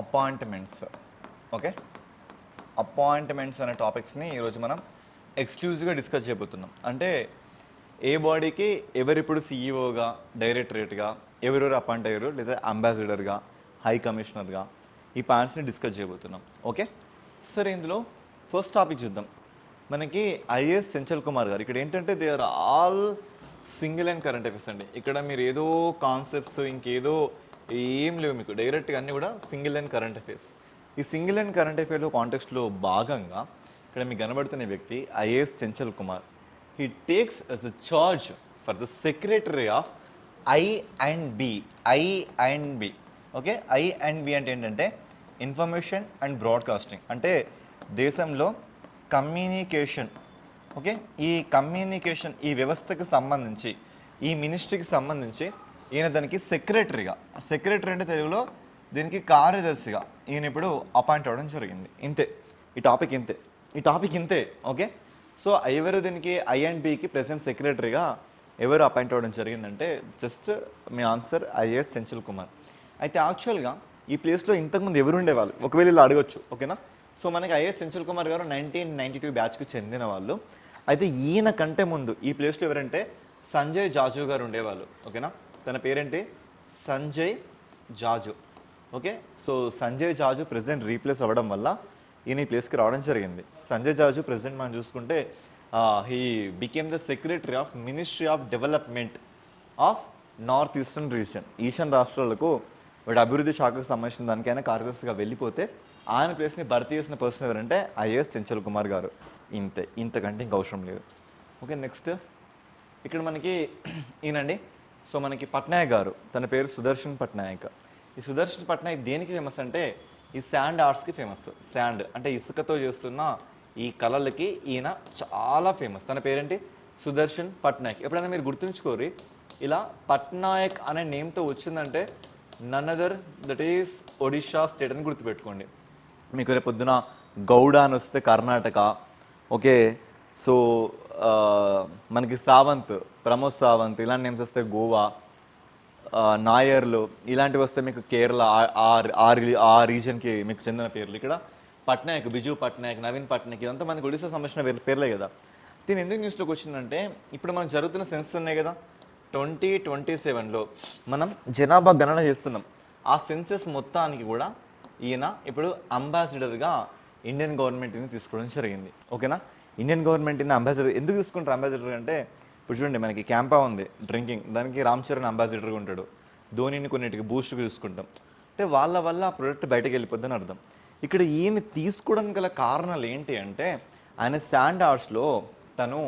Appointments. Okay, appointments అనే టాపిక్స్ని ఈరోజు మనం ఎక్స్క్లూజివ్గా డిస్కస్ చేయబోతున్నాం. అంటే ఏ బాడీకి ఎవరిప్పుడు సీఈఓగా, డైరెక్టరేట్గా ఎవరెవరు అపాయింట్ అయ్యారు, లేదా అంబాసిడర్గా, హై కమిషనర్గా ఈ పాయింట్స్ని డిస్కస్ చేయబోతున్నాం. ఓకే, సరే ఇందులో ఫస్ట్ టాపిక్ చూద్దాం. మనకి ఐఏఎస్ చెంచల్ కుమార్ గారు ఇక్కడ ఏంటంటే they are all single and current affairs అండి. ఇక్కడ మీరు ఏదో కాన్సెప్ట్స్ ఇంకేదో ఏం లేవు, మీకు డైరెక్ట్గా అన్నీ కూడా సింగిల్ అండ్ కరెంట్ అఫేర్స్. ఈ సింగిల్ అండ్ కరెంట్ అఫేర్లో కాంటెక్స్ట్లో భాగంగా ఇక్కడ మీకు కనబడుతున్న వ్యక్తి IAS Chanchal Kumar. He takes as a charge for the secretary of ఐ&బి. ఓకే, ఐ&బి అంటే ఏంటంటే ఇన్ఫర్మేషన్ అండ్ బ్రాడ్కాస్టింగ్, అంటే దేశంలో కమ్యూనికేషన్. ఓకే, ఈ కమ్యూనికేషన్ ఈ వ్యవస్థకి సంబంధించి, ఈ మినిస్ట్రీకి సంబంధించి ఈయన దానికి సెక్రటరీ అంటే తెలుగులో దీనికి కార్యదర్శిగా ఈయన ఇప్పుడు అపాయింట్ అవ్వడం జరిగింది. ఇంతే ఈ టాపిక్ ఇంతే. ఓకే, సో ఎవరు దీనికి ఐ&బికి ప్రెసిడెంట్ సెక్రటరీగా ఎవరు అపాయింట్ అవ్వడం జరిగిందంటే జస్ట్ మీ ఆన్సర్ ఐఏఎస్ చెంచల్ కుమార్. అయితే యాక్చువల్గా ఈ ప్లేస్లో ఇంతకుముందు ఎవరు ఉండేవాళ్ళు ఒకవేళ ఇలా అడగొచ్చు. ఓకేనా, సో మనకి ఐఏఎస్ చెంచల్ కుమార్ గారు 1992 బ్యాచ్కి చెందిన వాళ్ళు. అయితే ఈయన కంటే ముందు ఈ ప్లేస్లో ఎవరంటే సంజయ్ జాజు గారు ఉండేవాళ్ళు. ఓకేనా, తన పేరేంటి సంజయ్ జాజు. ఓకే, సో సంజయ్ జాజు ప్రెసిడెంట్ రీప్లేస్ అవ్వడం వల్ల ఈయన ఈ ప్లేస్కి రావడం జరిగింది. సంజయ్ జాజు ప్రెసిడెంట్ మనం చూసుకుంటే he became the secretary of ministry of development of north eastern region. ఈశాన్ రాష్ట్రాలకు వాటి అభివృద్ధి శాఖకు సంబంధించిన దానికైనా కార్యదర్శిగా వెళ్ళిపోతే ఆయన ప్లేస్ని భర్తీ చేసిన పర్సన్ ఎవరంటే ఐఏఎస్ చెంచల్ కుమార్ గారు. ఇంతకంటే ఇంక అవసరం లేదు. ఓకే, నెక్స్ట్ ఇక్కడ మనకి ఈయనండి. సో మనకి పట్నాయక్ గారు, తన పేరు సుదర్శన్ పట్నాయక్. ఈ సుదర్శన్ పట్నాయక్ దేనికి ఫేమస్ అంటే ఈ శాండ్ ఆర్ట్స్కి ఫేమస్. శాండ్ అంటే ఇసుకతో చేస్తున్న ఈ కళలకి ఈయన చాలా ఫేమస్. తన పేరేంటి సుదర్శన్ పట్నాయక్. ఎప్పుడైనా మీరు గుర్తుంచుకోరి, ఇలా పట్నాయక్ అనే నేమ్తో వచ్చిందంటే none other that is Odisha state అని గుర్తుపెట్టుకోండి. మీకు రేపు పొద్దున గౌడ అని వస్తే కర్ణాటక. ఓకే, సో మనకి సావంత్, ప్రమోద్ సావంత్ ఇలాంటి నేమ్స్ వస్తే గోవా, నాయర్లు ఇలాంటివి వస్తే మీకు కేరళ, ఆ రీజన్కి మీకు చెందిన పేర్లు. ఇక్కడ పట్నాయక్, బిజు పట్నాయక్, నవీన్ పట్నాయక్ ఇదంతా మనకి ఒడిశా సంబంధించిన పేర్లే కదా. దీని ఎందుకు న్యూస్లోకి వచ్చిందంటే ఇప్పుడు మనకు జరుగుతున్న సెన్సెస్ ఉన్నాయి కదా, 2027లో మనం జనాభా గణన చేస్తున్నాం. ఆ సెన్సెస్ మొత్తానికి కూడా ఈయన ఇప్పుడు అంబాసిడర్గా ఇండియన్ గవర్నమెంట్ని తీసుకోవడం జరిగింది. ఓకేనా, ఇండియన్ గవర్నమెంట్ని అంబాసిడర్ ఎందుకు తీసుకుంటారు? అంబాసిడర్ అంటే ఇప్పుడు చూడండి, మనకి క్యాంపా ఉంది డ్రింకింగ్, దానికి రామ్ చరణ్ అంబాసిడర్గా ఉంటాడు. ధోనిని కొన్నిటికి బూస్ట్గా చూసుకుంటాం. అంటే వాళ్ళ వల్ల ఆ ప్రోడక్ట్ బయటకు వెళ్ళిపోద్దని అర్థం. ఇక్కడ ఈయన తీసుకోవడానికి గల కారణాలు ఏంటి అంటే ఆయన శాండ్ ఆర్ట్స్లో తను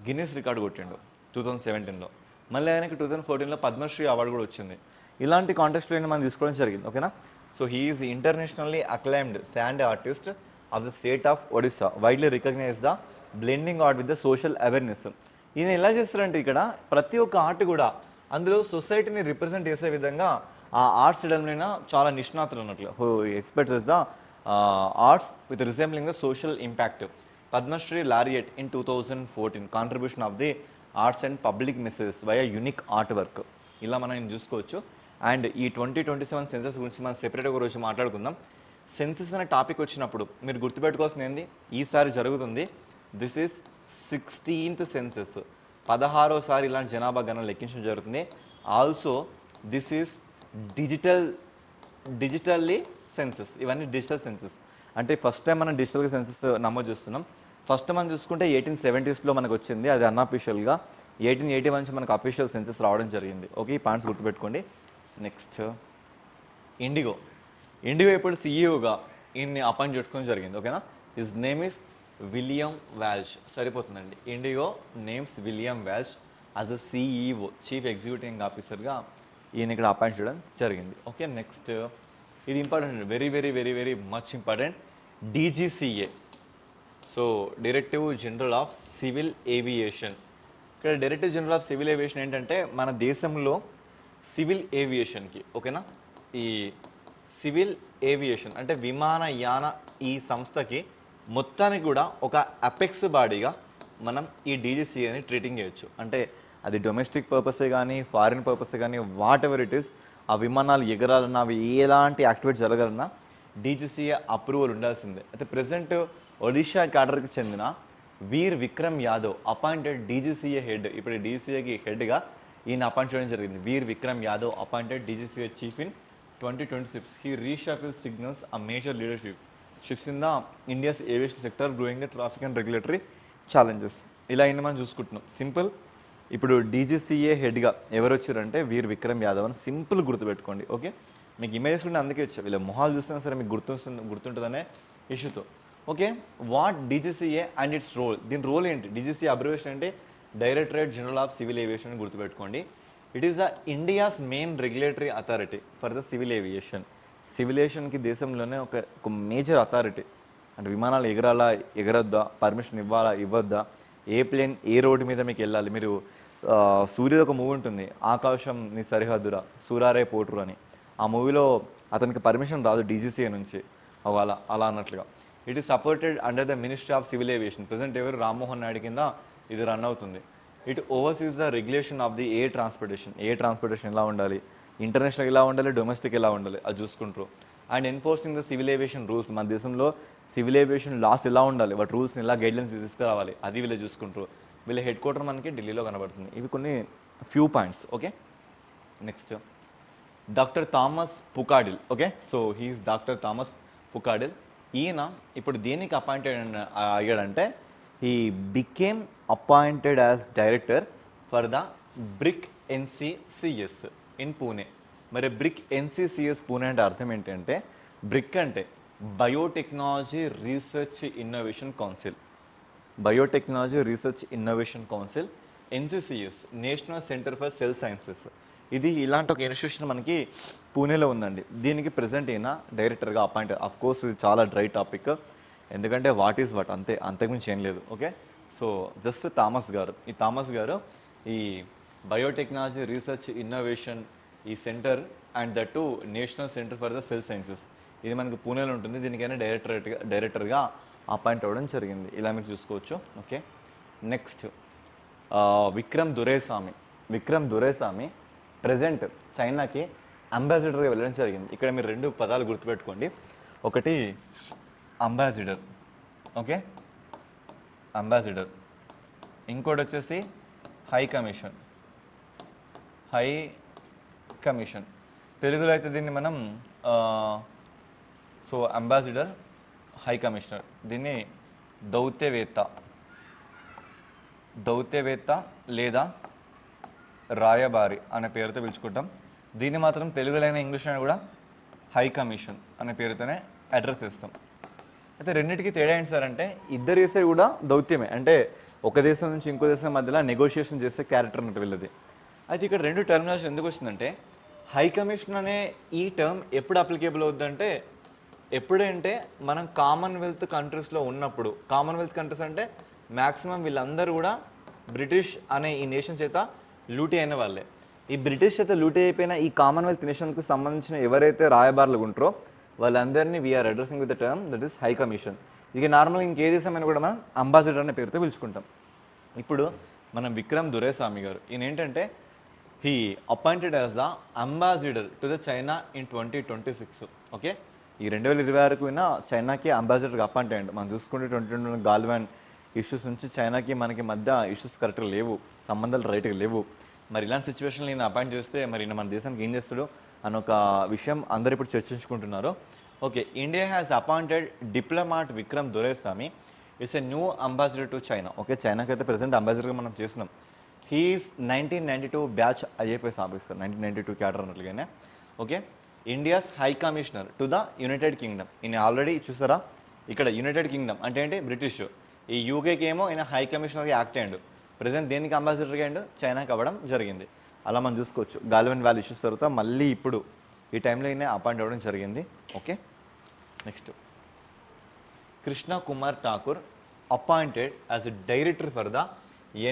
గిన్నెస్ రికార్డు కొట్టిండు 2017లో. మళ్ళీ ఆయనకి 2014లో పద్మశ్రీ అవార్డు కూడా వచ్చింది. ఇలాంటి కాంటెక్స్ట్లో మనం తీసుకోవడం జరిగింది. ఓకేనా, so he is internationally acclaimed sand artist of the state of Odisha, widely recognize the blending art with the social awareness. ఈయన ఎలా చేస్తారంటే ఇక్కడ ప్రతి ఒక్క ఆర్ట్ కూడా అందులో సొసైటీని రిప్రజెంట్ చేసే విధంగా ఆ ఆర్ట్స్ చేయడంలో చాలా నిష్ణాతులు ఉన్నట్లు. Who expects the arts with resembling the social impact. Padma Shri laureate in 2014, contribution of the arts and public messages via unique art work. ఇలా మనం చూసుకోవచ్చు. అండ్ ఈ 2027 సెన్సెస్ గురించి మనం సెపరేట్గా ఒక రోజు మాట్లాడుకుందాం. సెన్సెస్ అనే టాపిక్ వచ్చినప్పుడు మీరు గుర్తుపెట్టుకోవాల్సింది ఏంది, ఈసారి జరుగుతుంది దిస్ ఈజ్ 16th సెన్సెస్, 16వసారి ఇలాంటి జనాభా గణన లెక్కించడం జరుగుతుంది. Also this is digitally census. ఇవన్నీ డిజిటల్ సెన్సెస్, అంటే ఫస్ట్ టైం మనం డిజిటల్గా సెన్సెస్ నమోదు చేస్తున్నాం. ఫస్ట్ మనం చూసుకుంటే 1870sలో మనకు వచ్చింది, అది అన్అఫీషియల్గా. 1881 నుంచి మనకు అఫీషియల్ సెన్సెస్ రావడం జరిగింది. ఓకే, ఈ పాయింట్స్ గుర్తుపెట్టుకోండి. నెక్స్ట్ ఇండిగో ఇప్పుడు సీఈఓగా ఈయన్ని అపాయింట్ చేసుకోవడం జరిగింది. ఓకేనా, his name is William Walsh. సరిపోతుందండి. IndiGo names William Walsh as a CEO, chief executive ఆఫీసర్గా ఈయన ఇక్కడ అపాయింట్ చేయడం జరిగింది. ఓకే, నెక్స్ట్ ఇది important, very very very very much important. DGCA, so directive general of civil aviation. ఇక్కడ director general of civil aviation ఏంటంటే మన దేశంలో సివిల్ ఏవియేషన్కి, ఓకేనా, ఈ సివిల్ ఏవియేషన్ అంటే విమానయాన ఈ సంస్థకి మొత్తానికి కూడా ఒక అపెక్స్ బాడీగా మనం ఈ డీజీసీఏని ట్రీటింగ్ చేయొచ్చు. అంటే అది డొమెస్టిక్ పర్పసే కానీ ఫారిన్ పర్పసే కానీ వాట్ ఎవర్ ఇట్ ఈస్, ఆ విమానాలు ఎగరాలన్నా అవి ఎలాంటి యాక్టివేట్ జరగాలన్నా డీజీసీఏ అప్రూవల్ ఉండాల్సిందే. అయితే ప్రజెంట్ ఒడిషా క్యాడర్కి చెందిన Veer Vikram Yadav appointed DGCA head. ఇప్పుడు డీజీసీఏకి హెడ్గా ఈయన అపాయింట్ చేయడం జరిగింది. Veer Vikram Yadav appointed DGCA chief in 2026. He reshuffles signals a major leadership shifts in the India's aviation sector, growing the traffic and regulatory challenges. ఇలా అయినా మనం చూసుకుంటున్నాం. సింపుల్. ఇప్పుడు డీజీసీఏ హెడ్గా ఎవరు వచ్చారంటే వీర్ విక్రమ్ యాదవ్ అని సింపుల్ గుర్తుపెట్టుకోండి. ఓకే, మీకు ఇమేజెస్ ఉంటే అందుకే వచ్చాయి. వీళ్ళ మొహాలు చూస్తున్నా సరే మీకు గుర్తుంటుందనే ఇష్యూతో. Okay, what DGCA and its role. దీని రోల్ ఏంటి? డీజీసీఏ అబ్రివేషన్ అంటే directorate general of civil aviation అని గుర్తుపెట్టుకోండి. It is the India's main regulatory authority for the civil aviation. Civil ఏవియేషన్కి దేశంలోనే ఒక మేజర్ అథారిటీ. అంటే విమానాలు ఎగరొద్దా, పర్మిషన్ ఇవ్వాలా ఇవ్వద్దా, ఏ ప్లేన్ ఏ రోడ్డు మీద మీకు వెళ్ళాలి. మీరు సూర్యుడు ఒక మూవీ ఉంటుంది, ఆకాశం నీ సరిహద్దురా సూరారే పోటురు అని. ఆ మూవీలో అతనికి పర్మిషన్ రాదు డీజీసీఏ నుంచి, అలా అన్నట్లుగా. It is supported under the ministry of civil aviation. Present ఎవరు రామ్మోహన్ నాయుడు కింద ఇది రన్ అవుతుంది. It overseas the regulation of the air transportation ఎలా ఉండాలి, ఇంటర్నేషనల్ ఎలా ఉండాలి, డొమెస్టిక్ ఎలా ఉండాలి అది చూసుకుంటారు. And enforcing the civil aviation rules. మన దేశంలో సివిల్ ఏవియేషన్ లాస్ ఎలా ఉండాలి, వాటి రూల్స్ని ఎలా గైడ్లైన్స్ తీసుకురావాలి అది వీళ్ళు చూసుకుంటారు. వీళ్ళ హెడ్ క్వార్టర్ మనకి ఢిల్లీలో కనబడుతుంది. ఇవి కొన్ని few points. Okay, next doctor Thomas Pukadil. Okay, so he is doctor Thomas Pukadil. ఈయన ఇప్పుడు దేనికి అపాయింటెడ్ అయ్యాడంటే he became appointed as director for the BRIC NCCS in Pune. మరి బ్రిక్ NCCS పూణే అంటే అర్థం ఏంటంటే, బ్రిక్ అంటే biotechnology research innovation council. NCCS national centre for cell sciences. ఇది ఇలాంటి ఒక ఇన్స్టిట్యూషన్ మనకి పూణేలో ఉందండి. దీనికి ప్రజెంట్ అయినా డైరెక్టర్గా అపాయింట్. అఫ్ కోర్స్ ఇది చాలా డ్రై టాపిక్, ఎందుకంటే వాట్ ఈజ్ వాట్ అంతకుమించి ఏం లేదు. ఓకే, సో జస్ట్ థామస్ గారు ఈ బయోటెక్నాలజీ రీసెర్చ్ ఇన్నోవేషన్ ఈ centre and that to national centre for the cell sciences ఇది మనకి పూణేలో ఉంటుంది. దీనికైనా డైరెక్టర్గా అపాయింట్ అవ్వడం జరిగింది. ఇలా మీరు చూసుకోవచ్చు. Okay, next Vikram Duraiswamy present చైనాకి అంబాసిడర్గా వెళ్ళడం జరిగింది. ఇక్కడ మీరు రెండు పదాలు గుర్తుపెట్టుకోండి. ఒకటి అంబాసిడర్, ఓకే, అంబాసిడర్. ఇంకోటి వచ్చేసి హై కమిషన్. తెలుగులో అయితే దీన్ని మనం సో అంబాసిడర్, హై కమిషనర్, దీన్ని దౌత్యవేత్త లేదా రాయబారి అనే పేరుతో పిలుచుకుంటాం. దీన్ని మాత్రం తెలుగులైన ఇంగ్లీష్ అయినా కూడా హై కమిషన్ అనే పేరుతోనే అడ్రస్ చేస్తాం. అయితే రెండింటికి తేడా ఏంటి సార్ అంటే, ఇద్దరు చేసేది కూడా దౌత్యమే. అంటే ఒక దేశం నుంచి ఇంకో దేశం మధ్యలో నెగోషియేషన్ చేసే క్యారెక్టర్ అన్నట్టు వీళ్ళది. అయితే ఇక్కడ రెండు టర్మినాలజీ ఎందుకు వచ్చిందంటే, హై కమిషన్ అనే ఈ టర్మ్ ఎప్పుడు అప్లికేబుల్ అవుద్దంటే, ఎప్పుడంటే మనం కామన్వెల్త్ కంట్రీస్లో ఉన్నప్పుడు. కామన్వెల్త్ కంట్రీస్ అంటే మ్యాక్సిమం వీళ్ళందరూ కూడా బ్రిటిష్ అనే ఈ నేషన్ చేత లూటీ అయిన వాళ్ళే. ఈ బ్రిటిష్ చేత లూటీ అయిపోయిన ఈ కామన్వెల్త్ నేషన్కి సంబంధించిన ఎవరైతే రాయబారులు ఉంటారో వాళ్ళందరినీ we are addressing with the term that is high commission. ఇక నార్మల్గా ఇంకే దేశమైనా కూడా మనం అంబాసిడర్ అనే పేరుతో పిలుచుకుంటాం. ఇప్పుడు మనం విక్రమ్ దురైస్వామి గారు, ఈయన ఏంటంటే he appointed as the ambassador to the China in 2026. Okay, ఈ 2026 చైనాకి అంబాసిడర్గా అపాయింట్ అయ్యండి. మనం చూసుకుంటే 2020 గాల్వాన్ ఇష్యూస్ నుంచి చైనాకి మనకి మధ్య ఇష్యూస్ కరెక్ట్గా లేవు, సంబంధాలు రైట్గా లేవు. మరి ఇలాంటి సిచ్యువేషన్లో ఈయన అపాయింట్ చేస్తే మరి మన దేశానికి ఏం చేస్తాడు అని ఒక విషయం అందరు ఇప్పుడు చర్చించుకుంటున్నారు. Okay, India has appointed diplomat Vikram Duraiswamy it's a new ambassador to China. Okay, చైనాకి అయితే ప్రెసెంట్ అంబాసిడర్గా మనం చేస్తున్నాం. He is 1992 batch IAPS officer, 1992 cadre అన్నట్లుగానే. Okay, India's high commissioner to the United Kingdom. ఈయన ఆల్రెడీ చూసారా ఇక్కడ యునైటెడ్ కింగ్డమ్ అంటే ఏంటి, బ్రిటిష్. ఈ యూకేకి ఏమో ఈయన హై కమిషనర్గా యాక్ట్ అయ్యాడు. ప్రజెంట్ దేనికి అంబాసిడర్గా అయ్యాడు, చైనాకి అవ్వడం జరిగింది. అలా మనం చూసుకోవచ్చు. గాల్వన్ వ్యాలీ ఇష్యూస్ తర్వాత మళ్ళీ ఇప్పుడు ఈ టైంలో ఈయన అపాయింట్ అవ్వడం జరిగింది. Okay, next Krishna Kumar Thakur appointed as a director for the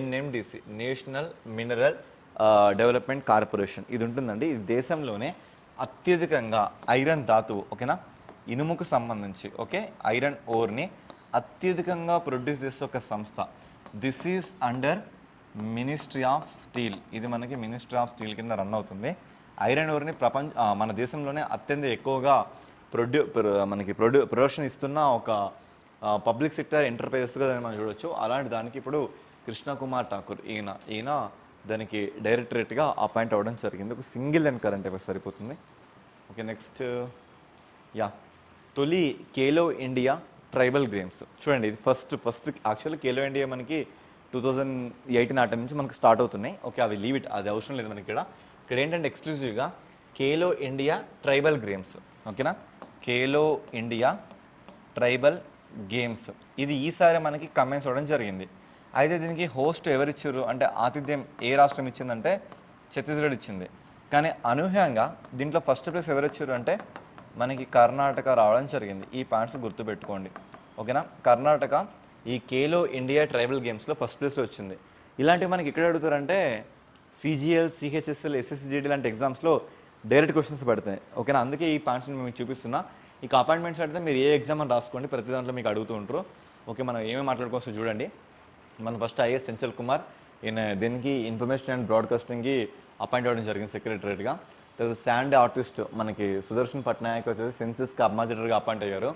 NMDC national mineral development corporation. ఇది ఉంటుందండి. ఇది దేశంలోనే అత్యధికంగా ఐరన్ ధాతువు, ఓకేనా, ఇనుముకు సంబంధించి, ఓకే, ఐరన్ ఓర్ని అత్యధికంగా ప్రొడ్యూస్ చేసే ఒక సంస్థ. This is under ministry of steel. ఇది మనకి మినిస్ట్రీ ఆఫ్ స్టీల్ కింద రన్ అవుతుంది. ఐరన్ ఓర్ని మన దేశంలోనే అత్యంత ఎక్కువగా ప్రొడక్షన్ ఇస్తున్న ఒక పబ్లిక్ సెక్టర్ ఎంటర్ప్రైజెస్గా మనం చూడొచ్చు. అలాంటి దానికి ఇప్పుడు కృష్ణ కుమార్ ఠాకూర్ ఈయన దానికి డైరెక్టరేట్గా అపాయింట్ అవ్వడం జరిగింది. ఒక సింగిల్ అండ్ కరెంట్ అఫైర్స్ సరిపోతుంది. ఓకే, నెక్స్ట్ తొలి ఖేలో ఇండియా ట్రైబల్ గేమ్స్. చూడండి, ఇది ఫస్ట్ యాక్చువల్లీ ఖేలో ఇండియా మనకి 2018 నాటి నుంచి మనకి స్టార్ట్ అవుతున్నాయి. ఓకే, అవి లీవ్ ఇట్, అది అవసరం లేదు మనకి. ఇక్కడ ఏంటంటే ఎక్స్క్లూజివ్గా ఖేలో ఇండియా ట్రైబల్ గేమ్స్. ఓకేనా, ఖేలో ఇండియా ట్రైబల్ గేమ్స్ ఇది ఈసారి మనకి కమెంట్స్ అవ్వడం జరిగింది. అయితే దీనికి హోస్ట్ ఎవరు ఇచ్చారు అంటే ఆతిథ్యం ఏ రాష్ట్రం ఇచ్చిందంటే ఛత్తీస్గఢ్ ఇచ్చింది. కానీ అనూహ్యంగా దీంట్లో ఫస్ట్ ప్లేస్ ఎవరు ఇచ్చారు అంటే మనకి కర్ణాటక రావడం జరిగింది. ఈ పాయింట్స్ గుర్తుపెట్టుకోండి. ఓకేనా, కర్ణాటక ఈ ఖేలో ఇండియా ట్రైబల్ గేమ్స్లో ఫస్ట్ ప్లేస్లో వచ్చింది. ఇలాంటివి మనకి ఎక్కడ అడుగుతారంటే CGL, CHSL, SSCGD లాంటి ఎగ్జామ్స్లో డైరెక్ట్ క్వశ్చన్స్ పడతాయి. ఓకేనా, అందుకే ఈ పాయింట్స్ని మేము చూపిస్తున్నా. ఇక అపాయింట్మెంట్స్ అంటే మీరు ఏ ఎగ్జామ్ అని రాసుకోండి, ప్రతి దాంట్లో మీకు అడుగుతూ ఉంటారు. ఓకే, మనం ఏమేమి మాట్లాడుకోవచ్చు చూడండి. మనం ఫస్ట్ IAS చంచల్ కుమార్, ఈయన దీనికి ఇన్ఫర్మేషన్ అండ్ బ్రాడ్కాస్టింగ్కి అపాయింట్ అవ్వడం జరిగింది సెక్రటరేట్గా. తర్వాత శాండ్ ఆర్టిస్ట్ మనకి సుదర్శన్ పట్నాయక్ వచ్చేసి సెన్సెస్కి అంబాసిడర్గా అపాయింట్ అయ్యారు.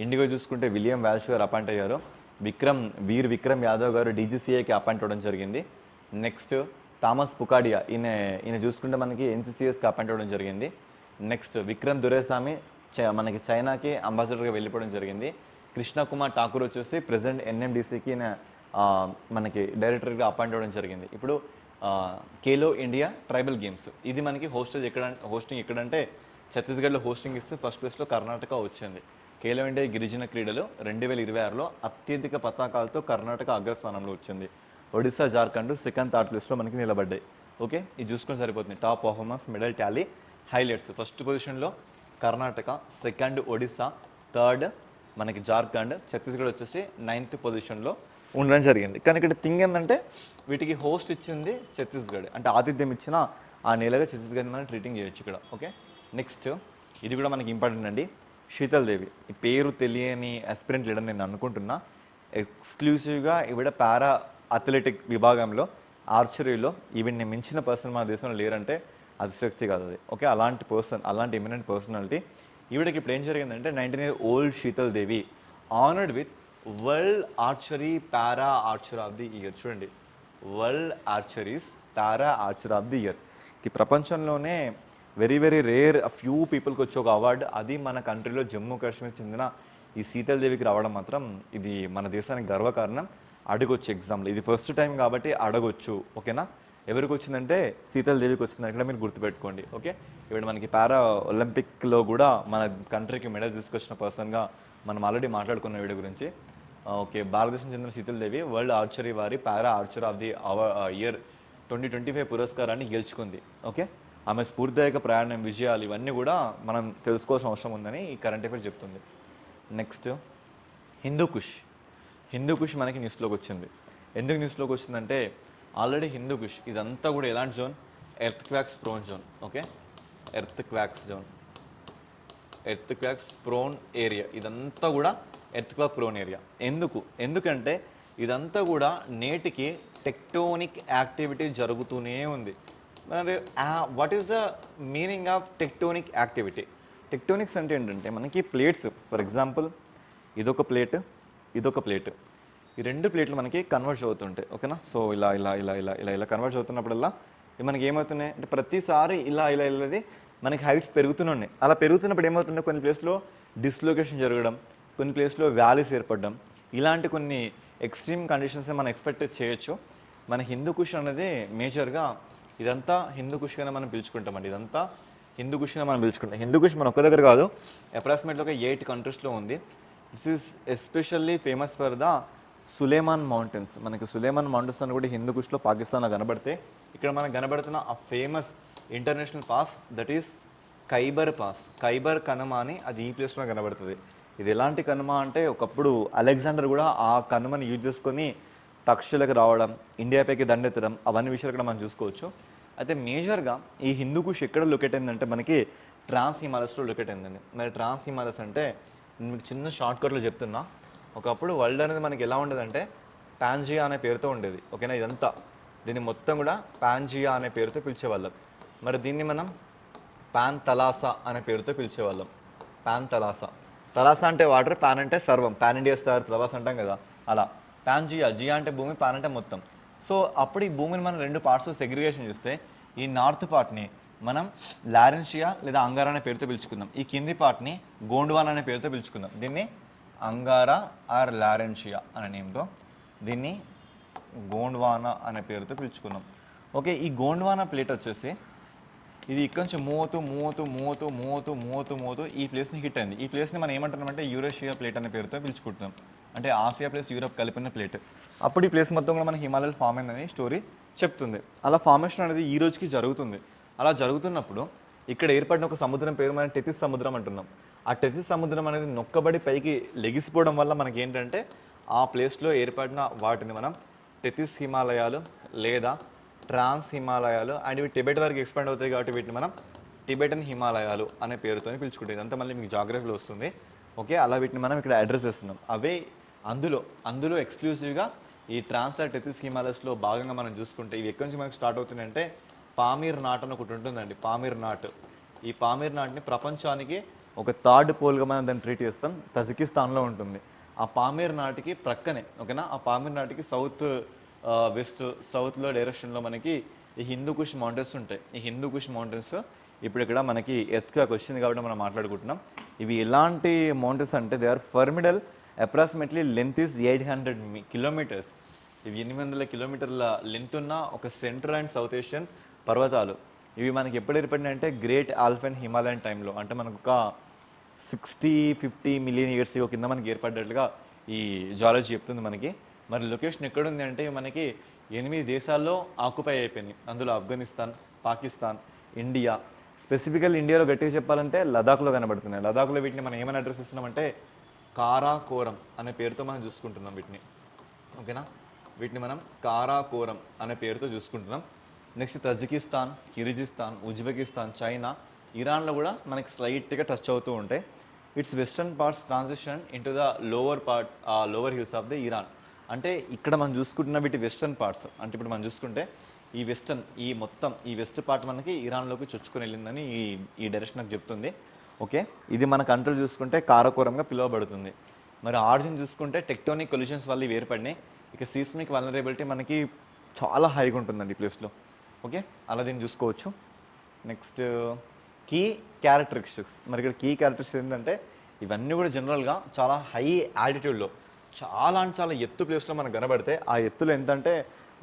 ఇండిగో చూసుకుంటే విలియం వాల్ష్ గారు అపాయింట్ అయ్యారు. వీర్ విక్రమ్ యాదవ్ గారు DGCAకి అపాయింట్ అవ్వడం జరిగింది. నెక్స్ట్ థామస్ పుకాడియా, ఈయన చూసుకుంటే మనకి NCCSకి అపాయింట్ అవ్వడం జరిగింది. నెక్స్ట్ విక్రమ్ దురైస్వామి మనకి చైనాకి అంబాసిడర్గా వెళ్ళిపోవడం జరిగింది. కృష్ణ కుమార్ ఠాకూర్ వచ్చేసి ప్రెసిడెంట్ NMDCకి మనకి డైరెక్టర్గా అపాయింట్ అవ్వడం జరిగింది. ఇప్పుడు ఖేలో ఇండియా ట్రైబల్ గేమ్స్ ఇది మనకి హోస్టింగ్ ఎక్కడంటే ఛత్తీస్గఢ్లో హోస్టింగ్ ఇస్తే ఫస్ట్ ప్లేస్లో కర్ణాటక వచ్చింది. ఖేలో ఇండియా గిరిజన క్రీడలు 2026లో అత్యధిక పతాకాలతో కర్ణాటక అగ్రస్థానంలో వచ్చింది. ఒడిశా, జార్ఖండ్ సెకండ్, థర్డ్ ప్లేస్లో మనకి నిలబడ్డాయి. ఓకే, ఇది చూసుకొని సరిపోతుంది. Top performance, medal Tally, highlights. First పొజిషన్లో కర్ణాటక, సెకండ్ ఒడిశా, థర్డ్ మనకి జార్ఖండ్, ఛత్తీస్గఢ్ వచ్చేసి 9th పొజిషన్లో ఉండడం జరిగింది. కానీ ఇక్కడ థింగ్ ఏంటంటే వీటికి హోస్ట్ ఇచ్చింది ఛత్తీస్గఢ్, అంటే ఆతిథ్యం ఇచ్చిన ఆ నెలగా ఛత్తీస్గఢ్ మనం ట్రీటింగ్ చేయొచ్చు ఇక్కడ. ఓకే, నెక్స్ట్ ఇది కూడా మనకి ఇంపార్టెంట్ అండి. శీతల్ దేవి, ఈ పేరు తెలియని ఆస్పిరెంట్ లీడర్ నేను అనుకుంటున్నా. ఎక్స్క్లూజివ్గా ఈవిడ పారా అథ్లెటిక్ విభాగంలో ఆర్చరీలో ఈవిడ్ని మించిన పర్సన్ మన దేశంలో లేరంటే అతిశక్తి కాదు అది. ఓకే, అలాంటి ఎమినెంట్ పర్సనాలిటీ. ఈవిడకి ఇప్పుడు ఏం జరిగిందంటే 19-year-old Sheetal Devi honoured with World Archery para archer of the year. చూడండి, World Archery's para archer of the year. ఇది ప్రపంచంలోనే వెరీ వెరీ రేర్ ఫ్యూ పీపుల్కి వచ్చే ఒక అవార్డు. అది మన కంట్రీలో జమ్మూ కాశ్మీర్ చెందిన ఈ శీతల్ దేవికి రావడం మాత్రం ఇది మన దేశానికి గర్వకారణం. అడగొచ్చు ఎగ్జామ్లో, ఇది ఫస్ట్ టైం కాబట్టి అడగొచ్చు. ఓకేనా, ఎవరికి వచ్చిందంటే శీతల్ దేవికి వచ్చిందని ఇక్కడ మీరు గుర్తుపెట్టుకోండి. ఓకే, ఇప్పుడు మనకి పారా ఒలింపిక్లో కూడా మన కంట్రీకి మెడల్ తీసుకొచ్చిన పర్సన్గా మనం ఆల్రెడీ మాట్లాడుకున్న వీడియో గురించి. ఓకే, భారతదేశం చెందిన శీతల్ దేవి వరల్డ్ ఆర్చరీ వారి పారా ఆర్చర్ ఆఫ్ ది ఇయర్ 2025 పురస్కారాన్ని గెలుచుకుంది. ఓకే, ఆమె స్ఫూర్తిదాయక ప్రయాణం, విజయాలు ఇవన్నీ కూడా మనం తెలుసుకోవాల్సిన అవసరం ఉందని ఈ కరెంట్ అఫైర్ చెప్తుంది. నెక్స్ట్ హిందూ కుష్ మనకి న్యూస్లోకి వచ్చింది. ఎందుకు న్యూస్లోకి వచ్చిందంటే ఆల్రెడీ హిందూ కుష్ ఇదంతా కూడా ఎలాంటి zone, earth quacks prone zone. Okay, earth quacks prone area, ఇదంతా కూడా ఎర్త్ క్వాక్ ప్రోన్ ఏరియా. ఎందుకంటే ఇదంతా కూడా నేటికి టెక్టోనిక్ యాక్టివిటీ జరుగుతూనే ఉంది. మరి what is the meaning of tectonic activity? Tectonics అంటే ఏంటంటే మనకి ప్లేట్స్, ఫర్ ఎగ్జాంపుల్ ఇదొక ప్లేట్, ఈ రెండు ప్లేట్లు మనకి కన్వర్జ్ అవుతుంటాయి. ఓకేనా, సో ఇలా కన్వర్జ్ అవుతున్నప్పుడల్లా మనకి ఏమవుతున్నాయి అంటే ప్రతిసారి ఇలా మనకి హైట్స్ పెరుగుతూనే. అలా పెరుగుతున్నప్పుడు ఏమవుతుందో కొన్ని ప్లేస్లో డిస్లొకేషన్ జరగడం, కొన్ని ప్లేస్లో వ్యాలీస్ ఏర్పడడం, ఇలాంటి కొన్ని ఎక్స్ట్రీమ్ కండిషన్స్ మనం ఎక్స్పెక్ట్ చేయొచ్చు. మన హిందూ కుష్ అనేది మేజర్గా ఇదంతా హిందూ కుష్గా మనం పిలుచుకుంటామండి. హిందూ కుష్ మన ఒక్క దగ్గర కాదు, అప్రాక్సిమేట్లీ ఒక 8 కంట్రీస్లో ఉంది. This is especially famous for the Suleman mountains. మనకి సులేమాన్ మౌంటైన్స్ అని కూడా హిందూ కుష్లో పాకిస్తాన్లో కనబడితే, ఇక్కడ మనకు కనబడుతున్న ఆ famous international pass that is Khyber Kanuma అని అది ఈ ప్లేస్లో కనబడుతుంది. ఇది ఎలాంటి కనుమ అంటే ఒకప్పుడు అలెగ్జాండర్ కూడా ఆ కనుమని యూజ్ చేసుకొని తక్షశిలకు రావడం, ఇండియాపైకి దండెత్తడం, అవన్నీ విషయాలు కూడా మనం చూసుకోవచ్చు. అయితే మేజర్గా ఈ హిందూ కుష్ ఎక్కడ లొకేట్ అయిందంటే మనకి ట్రాన్స్ హిమాలయస్లో లొకేట్ అయిందండి. మరి ట్రాన్స్ హిమాలయస్ అంటే మీకు చిన్న షార్ట్కట్లో చెప్తున్నా. ఒకప్పుడు వరల్డ్ అనేది మనకి ఎలా ఉండేదంటే పాంజియా అనే పేరుతో ఉండేది. ఓకేనా, దీన్ని మొత్తం కూడా పాంజియా అనే పేరుతో పిలిచేవాళ్ళం. మరి దీన్ని మనం పాన్ తలాసా అనే పేరుతో పిలిచేవాళ్ళం. పాన్ తలాసా. తలాసా అంటే వాటర్, పాన్ అంటే సర్వం, పాన్ ఇండియా స్టార్ ప్రభాస్ అంటాం కదా అలా. పాన్ జియా, జియా అంటే భూమి, పాన్ అంటే మొత్తం. సో అప్పుడు ఈ భూమిని మనం 2 పార్ట్స్ సెగ్రిగేషన్ చేస్తే ఈ నార్త్ పార్ట్ని మనం లారెన్షియా లేదా అంగారా అనే పేరుతో పిలుచుకుందాం. ఈ కింది పార్ట్ని గోండ్వానా అనే పేరుతో పిలుచుకుందాం. దీన్ని అంగారా ఆర్ లారెన్షియా అనే నేమ్తో, దీన్ని గోండ్వానా అనే పేరుతో పిలుచుకుందాం. ఓకే, ఈ గోండ్వానా ప్లేట్ వచ్చేసి ఇది ఇక్కడ నుంచి మూవతూ ఈ ప్లేస్ని హిట్ అయింది. ఈ ప్లేస్ని మనం ఏమంటున్నామంటే యూరేషియా ప్లేట్ అనే పేరుతో పిలుచుకుంటున్నాం. అంటే ఆసియా ప్లస్ యూరప్ కలిపిన ప్లేట్. అప్పుడు ఈ ప్లేస్ మొత్తం కూడా మన హిమాలయాలు ఫామ్ అయిందని స్టోరీ చెప్తుంది. అలా ఫార్మేషన్ అనేది ఈ రోజుకి జరుగుతుంది. అలా జరుగుతున్నప్పుడు ఇక్కడ ఏర్పడిన ఒక సముద్రం పేరు మనం టెథిస్ సముద్రం అంటున్నాం. ఆ టెథిస్ సముద్రం అనేది నొక్కబడి పైకి లెగిసిపోవడం వల్ల మనకి ఏంటంటే ఆ ప్లేస్లో ఏర్పడిన వాటిని మనం టెథిస్ హిమాలయాలు లేదా ట్రాన్స్ హిమాలయాలు, అండ్ ఇవి టిబెట్ వరకు ఎక్స్పాండ్ అవుతాయి కాబట్టి వీటిని మనం టిబెటన్ హిమాలయాలు అనే పేరుతో పిలుచుకుంటాం. ఇదంతా మళ్ళీ మీకు జాగ్రఫీలో వస్తుంది. ఓకే, అలా వీటిని మనం ఇక్కడ అడ్రస్ చేస్తున్నాం. అవే అందులో ఎక్స్క్లూజివ్గా ఈ ట్రాన్స్ టెథిస్ హిమాలయస్లో భాగంగా మనం చూసుకుంటే ఇవి ఎక్కడి నుంచి మనకు స్టార్ట్ అవుతున్నాయంటే పామీర్ నాట్ అని ఒకటి ఉంటుందండి. పామీర్ నాట్. ఈ పామీర్ నాట్ని ప్రపంచానికి ఒక థర్డ్ పోల్గా మనం దాన్ని ట్రీట్ చేస్తాం. తజికిస్తాన్లో ఉంటుంది. ఆ పామీర్ నాట్కి ప్రక్కనే, ఓకేనా, ఆ పామీర్ నాట్కి సౌత్లో డైరెక్షన్లో మనకి ఈ హిందూ కుష్ మౌంటైన్స్ ఉంటాయి. ఈ హిందూ కుష్ మౌంటైన్స్ ఇప్పుడు ఇక్కడ మనకి ఎత్తుగా వచ్చింది కాబట్టి మనం మాట్లాడుకుంటున్నాం. ఇవి ఎలాంటి మౌంటైన్స్ అంటే they are formidable. Approximately length is 800 kilometres. ఇవి 800 కిలోమీటర్ల లెంత్ ఉన్న ఒక సెంట్రల్ అండ్ సౌత్ ఏషియన్ పర్వతాలు. ఇవి మనకి ఎప్పుడు ఏర్పడినాయి అంటే గ్రేట్ ఆల్పైన్ హిమాలయన్ టైంలో, అంటే మనకు ఒక 60-50 మిలియన్ ఇయర్స్ కింద మనకి ఏర్పడ్డట్లుగా ఈ జాలజీ చెప్తుంది మనకి. మరి లొకేషన్ ఎక్కడుంది అంటే మనకి 8 దేశాల్లో ఆక్యుపై అయిపోయింది. అందులో ఆఫ్ఘనిస్తాన్, పాకిస్తాన్, ఇండియా. స్పెసిఫికల్ ఇండియాలో గట్టిగా చెప్పాలంటే లదాఖ్లో కనబడుతున్నాయి. లదాఖ్లో వీటిని మనం ఏమైనా అడ్రస్ ఇస్తున్నామంటే కారాకోరం అనే పేరుతో మనం చూసుకుంటున్నాం వీటిని. ఓకేనా, వీటిని మనం కారాకోరం అనే పేరుతో చూసుకుంటున్నాం. Next Tajikistan, Kyrgyzstan, Uzbekistan, China, ఇరాన్లో కూడా మనకి స్లైట్గా టచ్ అవుతూ ఉంటాయి. It's western parts transition into the lower hills of the Iran. అంటే ఇక్కడ మనం చూసుకుంటున్న వీటి వెస్టర్న్ పార్ట్స్. అంటే ఇప్పుడు మనం చూసుకుంటే ఈ వెస్ట్ పార్ట్ మనకి ఇరాన్లోకి చొచ్చుకొని వెళ్ళిందని ఈ డైరెక్షన్ నాకు చెప్తుంది. ఓకే, ఇది మన కంట్రోల్ చూసుకుంటే కారాకోరంగా పిలువబడుతుంది. మరి ఆరిజిన్ చూసుకుంటే టెక్టోనిక్ కొలిషన్స్ వల్ల ఇవి ఏర్పడినాయి. ఇక సీస్మిక్ వల్నరబిలిటీ మనకి చాలా హైగా ఉంటుందండి ఈ ప్లేస్లో. ఓకే, అలా దీన్ని చూసుకోవచ్చు. Next key characteristics. మరి ఇక్కడ కీ క్యారెక్టరిస్టిక్స్ ఏంటంటే ఇవన్నీ కూడా జనరల్గా చాలా హై ఆల్టిట్యూడ్లో చాలా అంటే చాలా ఎత్తు ప్లేస్లో మనకు కనబడితే ఆ ఎత్తులో ఎంతంటే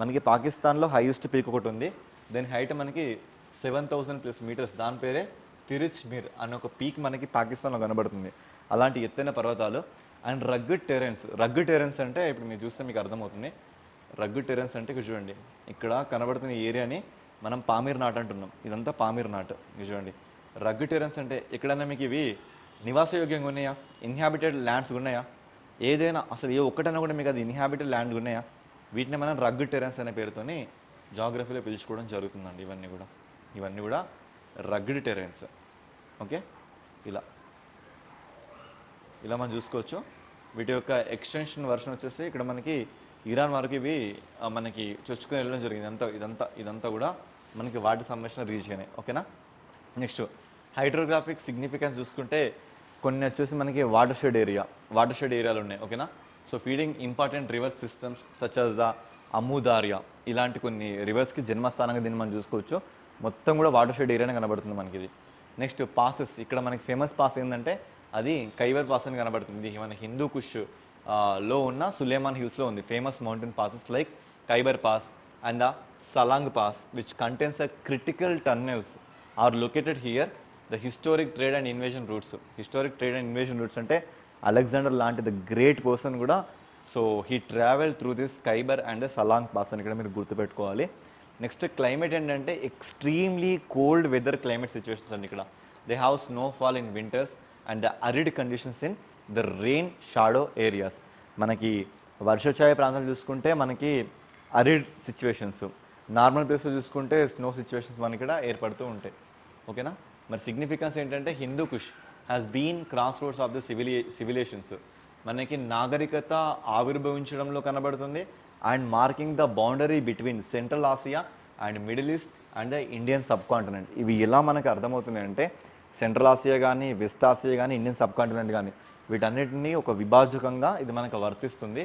మనకి పాకిస్తాన్లో హైయెస్ట్ పీక్ ఒకటి ఉంది. దాని హైట్ మనకి 7000+ మీటర్స్. దాని పేరే తిరిచ్ మీర్ అనే ఒక పీక్ మనకి పాకిస్తాన్లో కనబడుతుంది. అలాంటి ఎత్తైన పర్వతాలు. అండ్ రగ్గిడ్ టెరెన్స్ అంటే ఇప్పుడు మీరు చూస్తే మీకు అర్థమవుతుంది. రగ్గిడ్ టెరెన్స్ అంటే ఇక్కడ చూడండి, ఇక్కడ కనబడుతున్న ఏరియాని మనం పామీర్ నాట్ అంటున్నాం. ఇదంతా పామీర్ నాట్. ఇది చూడండి, రగ్గిడ్ టెరెన్స్ అంటే ఎక్కడైనా మీకు ఇవి నివాసయోగ్యంగా ఉన్నాయా, ఇన్హాబిటెడ్ ల్యాండ్స్ ఉన్నాయా, ఏదైనా అసలు ఏ ఒక్కటైనా కూడా మీకు అది ఇన్హాబిటెడ్ ల్యాండ్ ఉన్నాయా, వీటిని మనం రగ్గిడ్ టెరెన్స్ అనే పేరుతోని జాగ్రఫీలో పిలుచుకోవడం జరుగుతుందండి. ఇవన్నీ కూడా రగ్గిడ్ టెరెన్స్. ఓకే, ఇలా మనం చూసుకోవచ్చు. వీటి యొక్క ఎక్స్టెన్షన్ వర్షన్ వచ్చేసి ఇక్కడ మనకి ఇరాన్ వరకు ఇవి మనకి చొచ్చుకొని వెళ్ళడం జరిగింది. ఇదంతా కూడా మనకి వాటి సంబంధించిన రీజియనే. ఓకేనా, నెక్స్ట్ హైడ్రోగ్రాఫిక్ సిగ్నిఫికెన్స్ చూసుకుంటే కొన్ని వచ్చేసి మనకి వాటర్ షెడ్ ఏరియాలు ఉన్నాయి. ఓకేనా, so feeding important river systems such as the Amu Darya, ఇలాంటి కొన్ని రివర్స్కి జన్మస్థానంగా దీన్ని మనం చూసుకోవచ్చు. మొత్తం కూడా వాటర్ షెడ్ ఏరియానే కనబడుతుంది మనకి ఇది. Next passes. ఇక్కడ మనకి ఫేమస్ పాస్ ఏంటంటే అది కైబర్ పాస్ అని కనబడుతుంది. మన హిందూ కుష్ లో ఉన్న సులేమాన్ హిల్స్లో ఉంది. Famous mountain passes like Khyber pass and the Salang pass which contains a critical tunnels are located here. The historic trade and invasion routes అంటే అలెగ్జాండర్ లాంటి ద గ్రేట్ పర్సన్ కూడా so he travel through this Khyber and the Salang pass అని ఇక్కడ మీరు గుర్తుపెట్టుకోవాలి. Next climate ఏంటంటే ఎక్స్ట్రీమ్లీ cold weather climate situations అండి. ఇక్కడ they have snowfall in winters and the arid conditions in the rain shadow areas. మనకి వర్షఛాయ ప్రాంతాలు చూసుకుంటే మనకి అరిడ్ సిచ్యువేషన్స్, నార్మల్ ప్లేస్లో చూసుకుంటే స్నో సిచ్యువేషన్స్ మనకి ఇక్కడ ఏర్పడుతూ ఉంటాయి. ఓకేనా, మరి సిగ్నిఫికెన్స్ ఏంటంటే Hindu Kush has been crossroads of the civilisations. మనకి నాగరికత ఆవిర్భవించడంలో కనబడుతుంది and marking the boundary between Central Asia and Middle East and the Indian subcontinent. ఇవి ఎలా మనకు అర్థమవుతున్నాయంటే సెంట్రల్ ఆసియా కానీ, వెస్ట్ ఆసియా కానీ, ఇండియన్ సబ్ కాంటినెంట్ కానీ, వీటన్నిటిని ఒక విభాజకంగా ఇది మనకు వర్తిస్తుంది.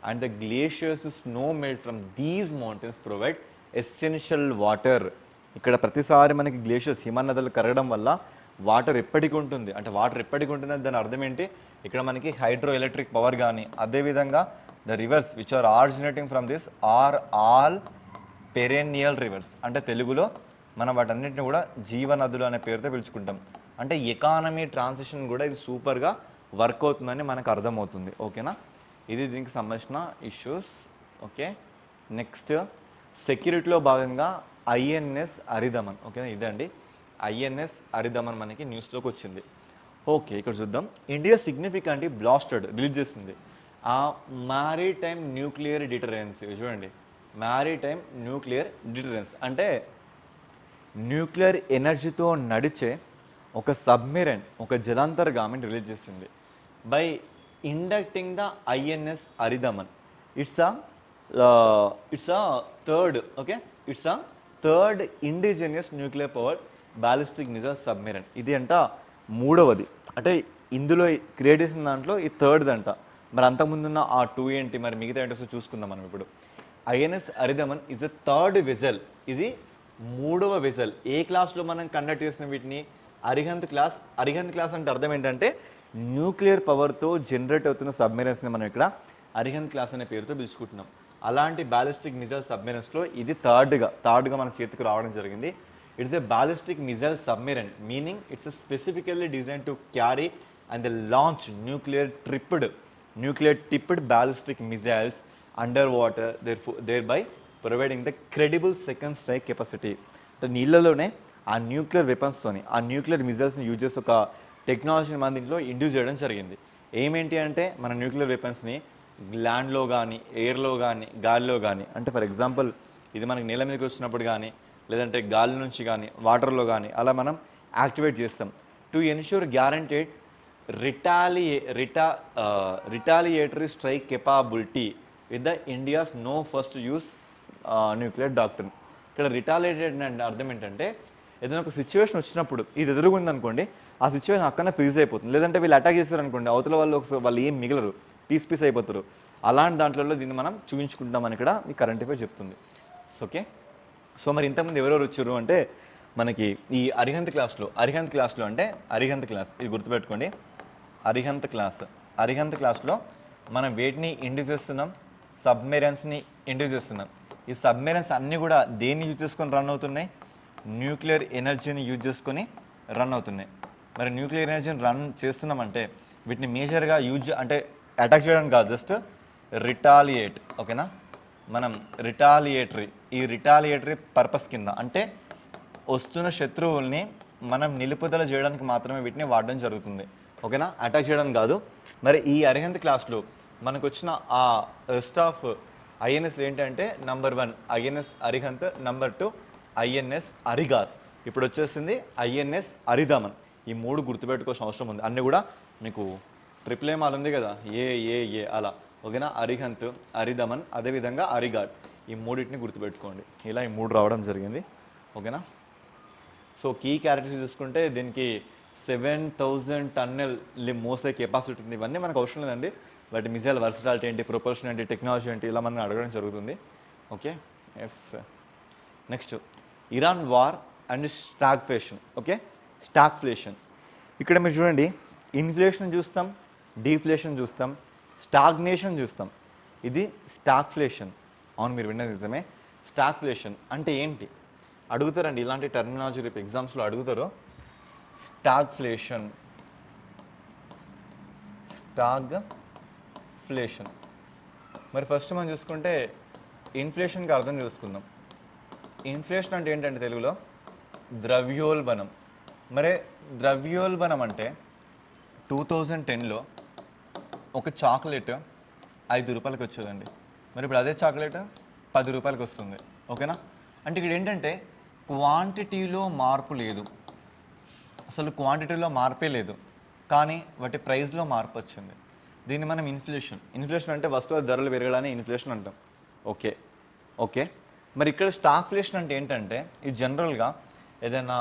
And the glaciers snow made from these mountains provide essential water. ఇక్కడ ప్రతిసారి మనకి గ్లేషియర్స్ హిమనదులు కరగడం వల్ల వాటర్ ఎప్పటికి ఉంటుంది, అంటే వాటర్ ఎప్పటికి ఉంటుంది దాని అర్థం ఏంటి, ఇక్కడ మనకి హైడ్రో ఎలక్ట్రిక్ పవర్ కానీ, అదేవిధంగా the rivers which are originating from this are all perennial rivers. అంటే తెలుగులో మనం వాటన్నిటిని కూడా జీవనదులు అనే పేరుతో పిలుచుకుంటాం. అంటే ఎకానమీ ట్రాన్సిషన్ కూడా ఇది సూపర్గా వర్క్ అవుతుందని మనకు అర్థమవుతుంది. ఓకేనా, ఇది దీనికి సంబంధించిన ఇష్యూస్. ఓకే, నెక్స్ట్ సెక్యూరిటీలో భాగంగా ఐఎన్ఎస్ అరిదమన్. ఓకేనా, ఇదండి ఐఎన్ఎస్ అరిదమన్ మనకి న్యూస్లోకి వచ్చింది. ఓకే, ఇక్కడ చూద్దాం. ఇండియా సిగ్నిఫికెంట్లీ బ్లాస్టెడ్ రిలీజ్ చేసింది ఆ మ్యారీటైమ్ న్యూక్లియర్ డిటరెన్సీ. చూడండి, మ్యారీటైమ్ న్యూక్లియర్ డిటరెన్స్ అంటే న్యూక్లియర్ ఎనర్జీతో నడిచే ఒక సబ్మెరైన్, ఒక జలాంతర్గామిని రిలీజ్ చేసింది by inducting the INS Aridhaman. It's a third, okay, it's a third indigenous nuclear power ballistic missile submarine. ఇది అంట మూడవది, అంటే ఇందులో క్రియేట్ చేసిన దాంట్లో ఈ థర్డ్ అంట. మరి అంతకుముందున్న ఆ 2 ఏంటి, మరి మిగతా ఏంటో చూసుకుందాం మనం ఇప్పుడు. INS Aridhaman is the third vessel, ఇది మూడవ వెజల్. ఏ క్లాస్లో మనం కండక్ట్ చేసిన వీటిని అరిహంత్ క్లాస్. అరిహంత్ క్లాస్ అంటే అర్థం ఏంటంటే న్యూక్లియర్ పవర్తో జనరేట్ అవుతున్న సబ్మెరైన్స్ని మనం ఇక్కడ అరిహంత్ క్లాస్ అనే పేరుతో పిలుచుకుంటున్నాం. అలాంటి బ్యాలిస్టిక్ మిజైల్ సబ్మెరైన్స్లో ఇది థర్డ్గా మన చేతికి రావడం జరిగింది. It's a ballistic missile submarine, meaning it's specifically design to carry and launch nuclear tipped ballistic missiles under water, thereby providing the credible second strike capacity. అంటే నీళ్ళలోనే ఆ న్యూక్లియర్ వెపన్స్తోని, ఆ న్యూక్లియర్ మిజైల్స్ని యూజ్ చేసి ఒక టెక్నాలజీని మన దీంట్లో ఇండ్యూస్ చేయడం జరిగింది. ఏమేంటి అంటే మన న్యూక్లియర్ వెపన్స్ని ల్యాండ్లో కానీ, ఎయిర్లో కానీ, గాలిలో కానీ, అంటే ఫర్ ఎగ్జాంపుల్ ఇది మనకి నేల మీదకి వచ్చినప్పుడు కానీ, లేదంటే గాలి నుంచి కానీ, వాటర్లో కానీ అలా మనం యాక్టివేట్ చేస్తాం. To ensure guaranteed retaliatory strike capability with the India's no first use nuclear doctrine. ఇక్కడ రిటాలియేటెడ్ అంటే అర్థం ఏంటంటే ఏదైనా ఒక సిచ్యువేషన్ వచ్చినప్పుడు ఇది ఎదురుగుంది అనుకోండి, ఆ సిచ్యువేషన్ అక్కడనే ఫ్రీజ్ అయిపోతుంది. లేదంటే వీళ్ళు అటాక్ చేస్తారు అనుకోండి, అవతల వాళ్ళు ఏం మిగలరు, పీస్ అయిపోతారు. అలాంటి దాంట్లో దీన్ని మనం చూపించుకుంటామని ఇక్కడ ఈ కరెంట్ అఫైర్ చెప్తుంది. ఓకే, సో మరి ఇంతకుముందు ఎవరెవరు వచ్చారు అంటే మనకి ఈ అరిహంత్ క్లాస్లో అంటే అరిహంత్ క్లాస్, ఇది గుర్తుపెట్టుకోండి. అరిహంత్ క్లాస్లో మనం వేటిని ఇండ్యూస్ చేస్తున్నాం, సబ్మెరైన్స్ని ఇండ్యూస్ చేస్తున్నాం. ఈ సబ్మెరైన్స్ అన్నీ కూడా దేన్ని యూజ్ చేసుకొని రన్ అవుతున్నాయి, న్యూక్లియర్ ఎనర్జీని యూజ్ చేసుకొని రన్ అవుతున్నాయి. మరి న్యూక్లియర్ ఎనర్జీని రన్ చేస్తున్నామంటే వీటిని మేజర్గా అంటే అటాక్ చేయడానికి కాదు, జస్ట్ రిటాలియేట్. ఓకేనా, మనం రిటాలియేటరీ పర్పస్ కింద, అంటే వస్తున్న శత్రువుల్ని మనం నిలుపుదల చేయడానికి మాత్రమే వీటిని వాడడం జరుగుతుంది. ఓకేనా, అటాక్ చేయడానికి కాదు. మరి ఈ అరిహంత్ క్లాస్లో మనకు వచ్చిన ఆ రెస్ట్ ఆఫ్ ఐఎన్ఎస్ ఏంటంటే number 1 INS Arihant, number 2 INS Arighat, ఇప్పుడు వచ్చేసింది ఐఎన్ఎస్ అరిదమన్. ఈ 3 గుర్తుపెట్టుకోవాల్సిన అవసరం ఉంది. అన్నీ కూడా మీకు ట్రిపుల్ ఏం అలా ఉంది కదా, ఏ అలా. ఓకేనా, అరిహంత్, అరిదమన్, అదేవిధంగా అరిగాట్, ఈ మూడింటిని గుర్తుపెట్టుకోండి. ఇలా ఈ 3 రావడం జరిగింది. ఓకేనా, సో కీ క్యారెక్టర్స్ చూసుకుంటే దీనికి 7000 టన్నెల్ మోసే కెపాసిటీ ఉంది. ఇవన్నీ మనకు అవసరం లేదండి, బట్ మిసైల్ వర్సిటాలిటీ ఏంటి, ప్రొపల్షన్ ఏంటి, టెక్నాలజీ ఏంటి, ఇలా మనం అడగడం జరుగుతుంది. Okay, yes. Next Iran war and stagflation. Okay, stagflation ఇక్కడ మీరు చూడండి, ఇన్ఫ్లేషన్ చూస్తాం, డీఫ్లేషన్ చూస్తాం, స్టాగ్నేషన్ చూస్తాం. ఇది స్టాగ్ఫ్లేషన్. అవును, మీరు విన్నది నిజమే. స్టాగ్ఫ్లేషన్ అంటే ఏంటి అడుగుతారండి, ఇలాంటి టర్మినాలజీ రేపు ఎగ్జామ్స్లో అడుగుతారు. స్టాగ్ఫ్లేషన్ మరి ఫస్ట్ మనం చూసుకుంటే ఇన్ఫ్లేషన్కి అర్థం చూసుకుందాం. ఇన్ఫ్లేషన్ అంటే ఏంటంటే తెలుగులో ద్రవ్యోల్బణం. మరి ద్రవ్యోల్బణం అంటే 2010లో ఒక చాక్లెట్ 5 రూపాయలకి వచ్చేదండి. మరి ఇప్పుడు అదే చాక్లెట్ 10 రూపాయలకి వస్తుంది. ఓకేనా, అంటే ఇక్కడ ఏంటంటే క్వాంటిటీలో మార్పు లేదు, అసలు క్వాంటిటీలో మార్పే లేదు, కానీ వాటి ప్రైస్లో మార్పు వచ్చింది. దీన్ని మనం ఇన్ఫ్లేషన్ అంటే వస్తువుల ధరలు పెరగడాన్ని ఇన్ఫ్లేషన్ అంటాం. ఓకే, మరి ఇక్కడ స్టాగ్ఫ్లేషన్ అంటే ఏంటంటే ఇది జనరల్గా ఏదైనా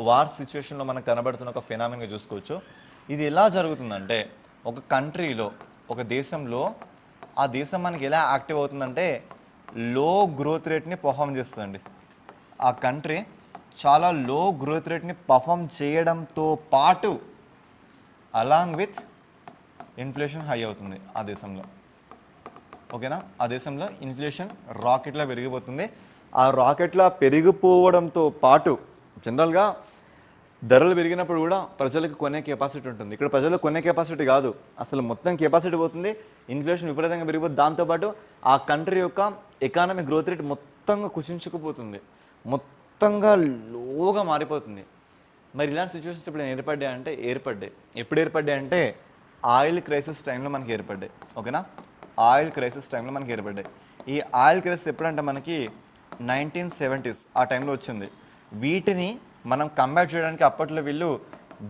వార్ సిచ్యువేషన్లో మనకు కనబడుతున్న ఒక ఫెనామిన్గా చూసుకోవచ్చు. ఇది ఎలా జరుగుతుందంటే ఒక కంట్రీలో ఒక దేశంలో ఆ దేశం మనకి ఎలా యాక్టివ్ అవుతుందంటే లో గ్రోత్ రేట్ని పర్ఫామ్ చేస్తుందండి. ఆ కంట్రీ చాలా లో గ్రోత్ రేట్ని పర్ఫామ్ చేయడంతో పాటు అలాంగ్ విత్ ఇన్ఫ్లేషన్ హై అవుతుంది ఆ దేశంలో. ఓకేనా, ఆ దేశంలో ఇన్ఫ్లేషన్ రాకెట్లా పెరిగిపోతుంది. ఆ రాకెట్లా పెరిగిపోవడంతో పాటు జనరల్గా ధరలు పెరిగినప్పుడు కూడా ప్రజలకు కొనే కెపాసిటీ ఉంటుంది. ఇక్కడ ప్రజలకు కొనే కెపాసిటీ కాదు, అసలు మొత్తం కెపాసిటీ పోతుంది, ఇన్ఫ్లేషన్ విపరీతంగా పెరిగిపోతుంది. దాంతోపాటు ఆ కంట్రీ యొక్క ఎకానమీ గ్రోత్ రేట్ మొత్తంగా కుచించుకుపోతుంది, మొత్తంగా లోగా మారిపోతుంది. మరి ఇలాంటి సిచ్యువేషన్స్ ఇప్పుడు ఏర్పడ్డాయి అంటే ఎప్పుడు ఏర్పడ్డాయి అంటే ఆయిల్ క్రైసిస్ టైంలో మనకి ఏర్పడ్డాయి. ఓకేనా, ఆయిల్ క్రైసిస్ టైంలో మనకి ఏర్పడ్డాయి. ఈ ఆయిల్ క్రైసిస్ ఎప్పుడంటే మనకి 1970s ఆ టైంలో వచ్చింది. వీటిని మనం కంబ్యాట్ చేయడానికి అప్పట్లో వీళ్ళు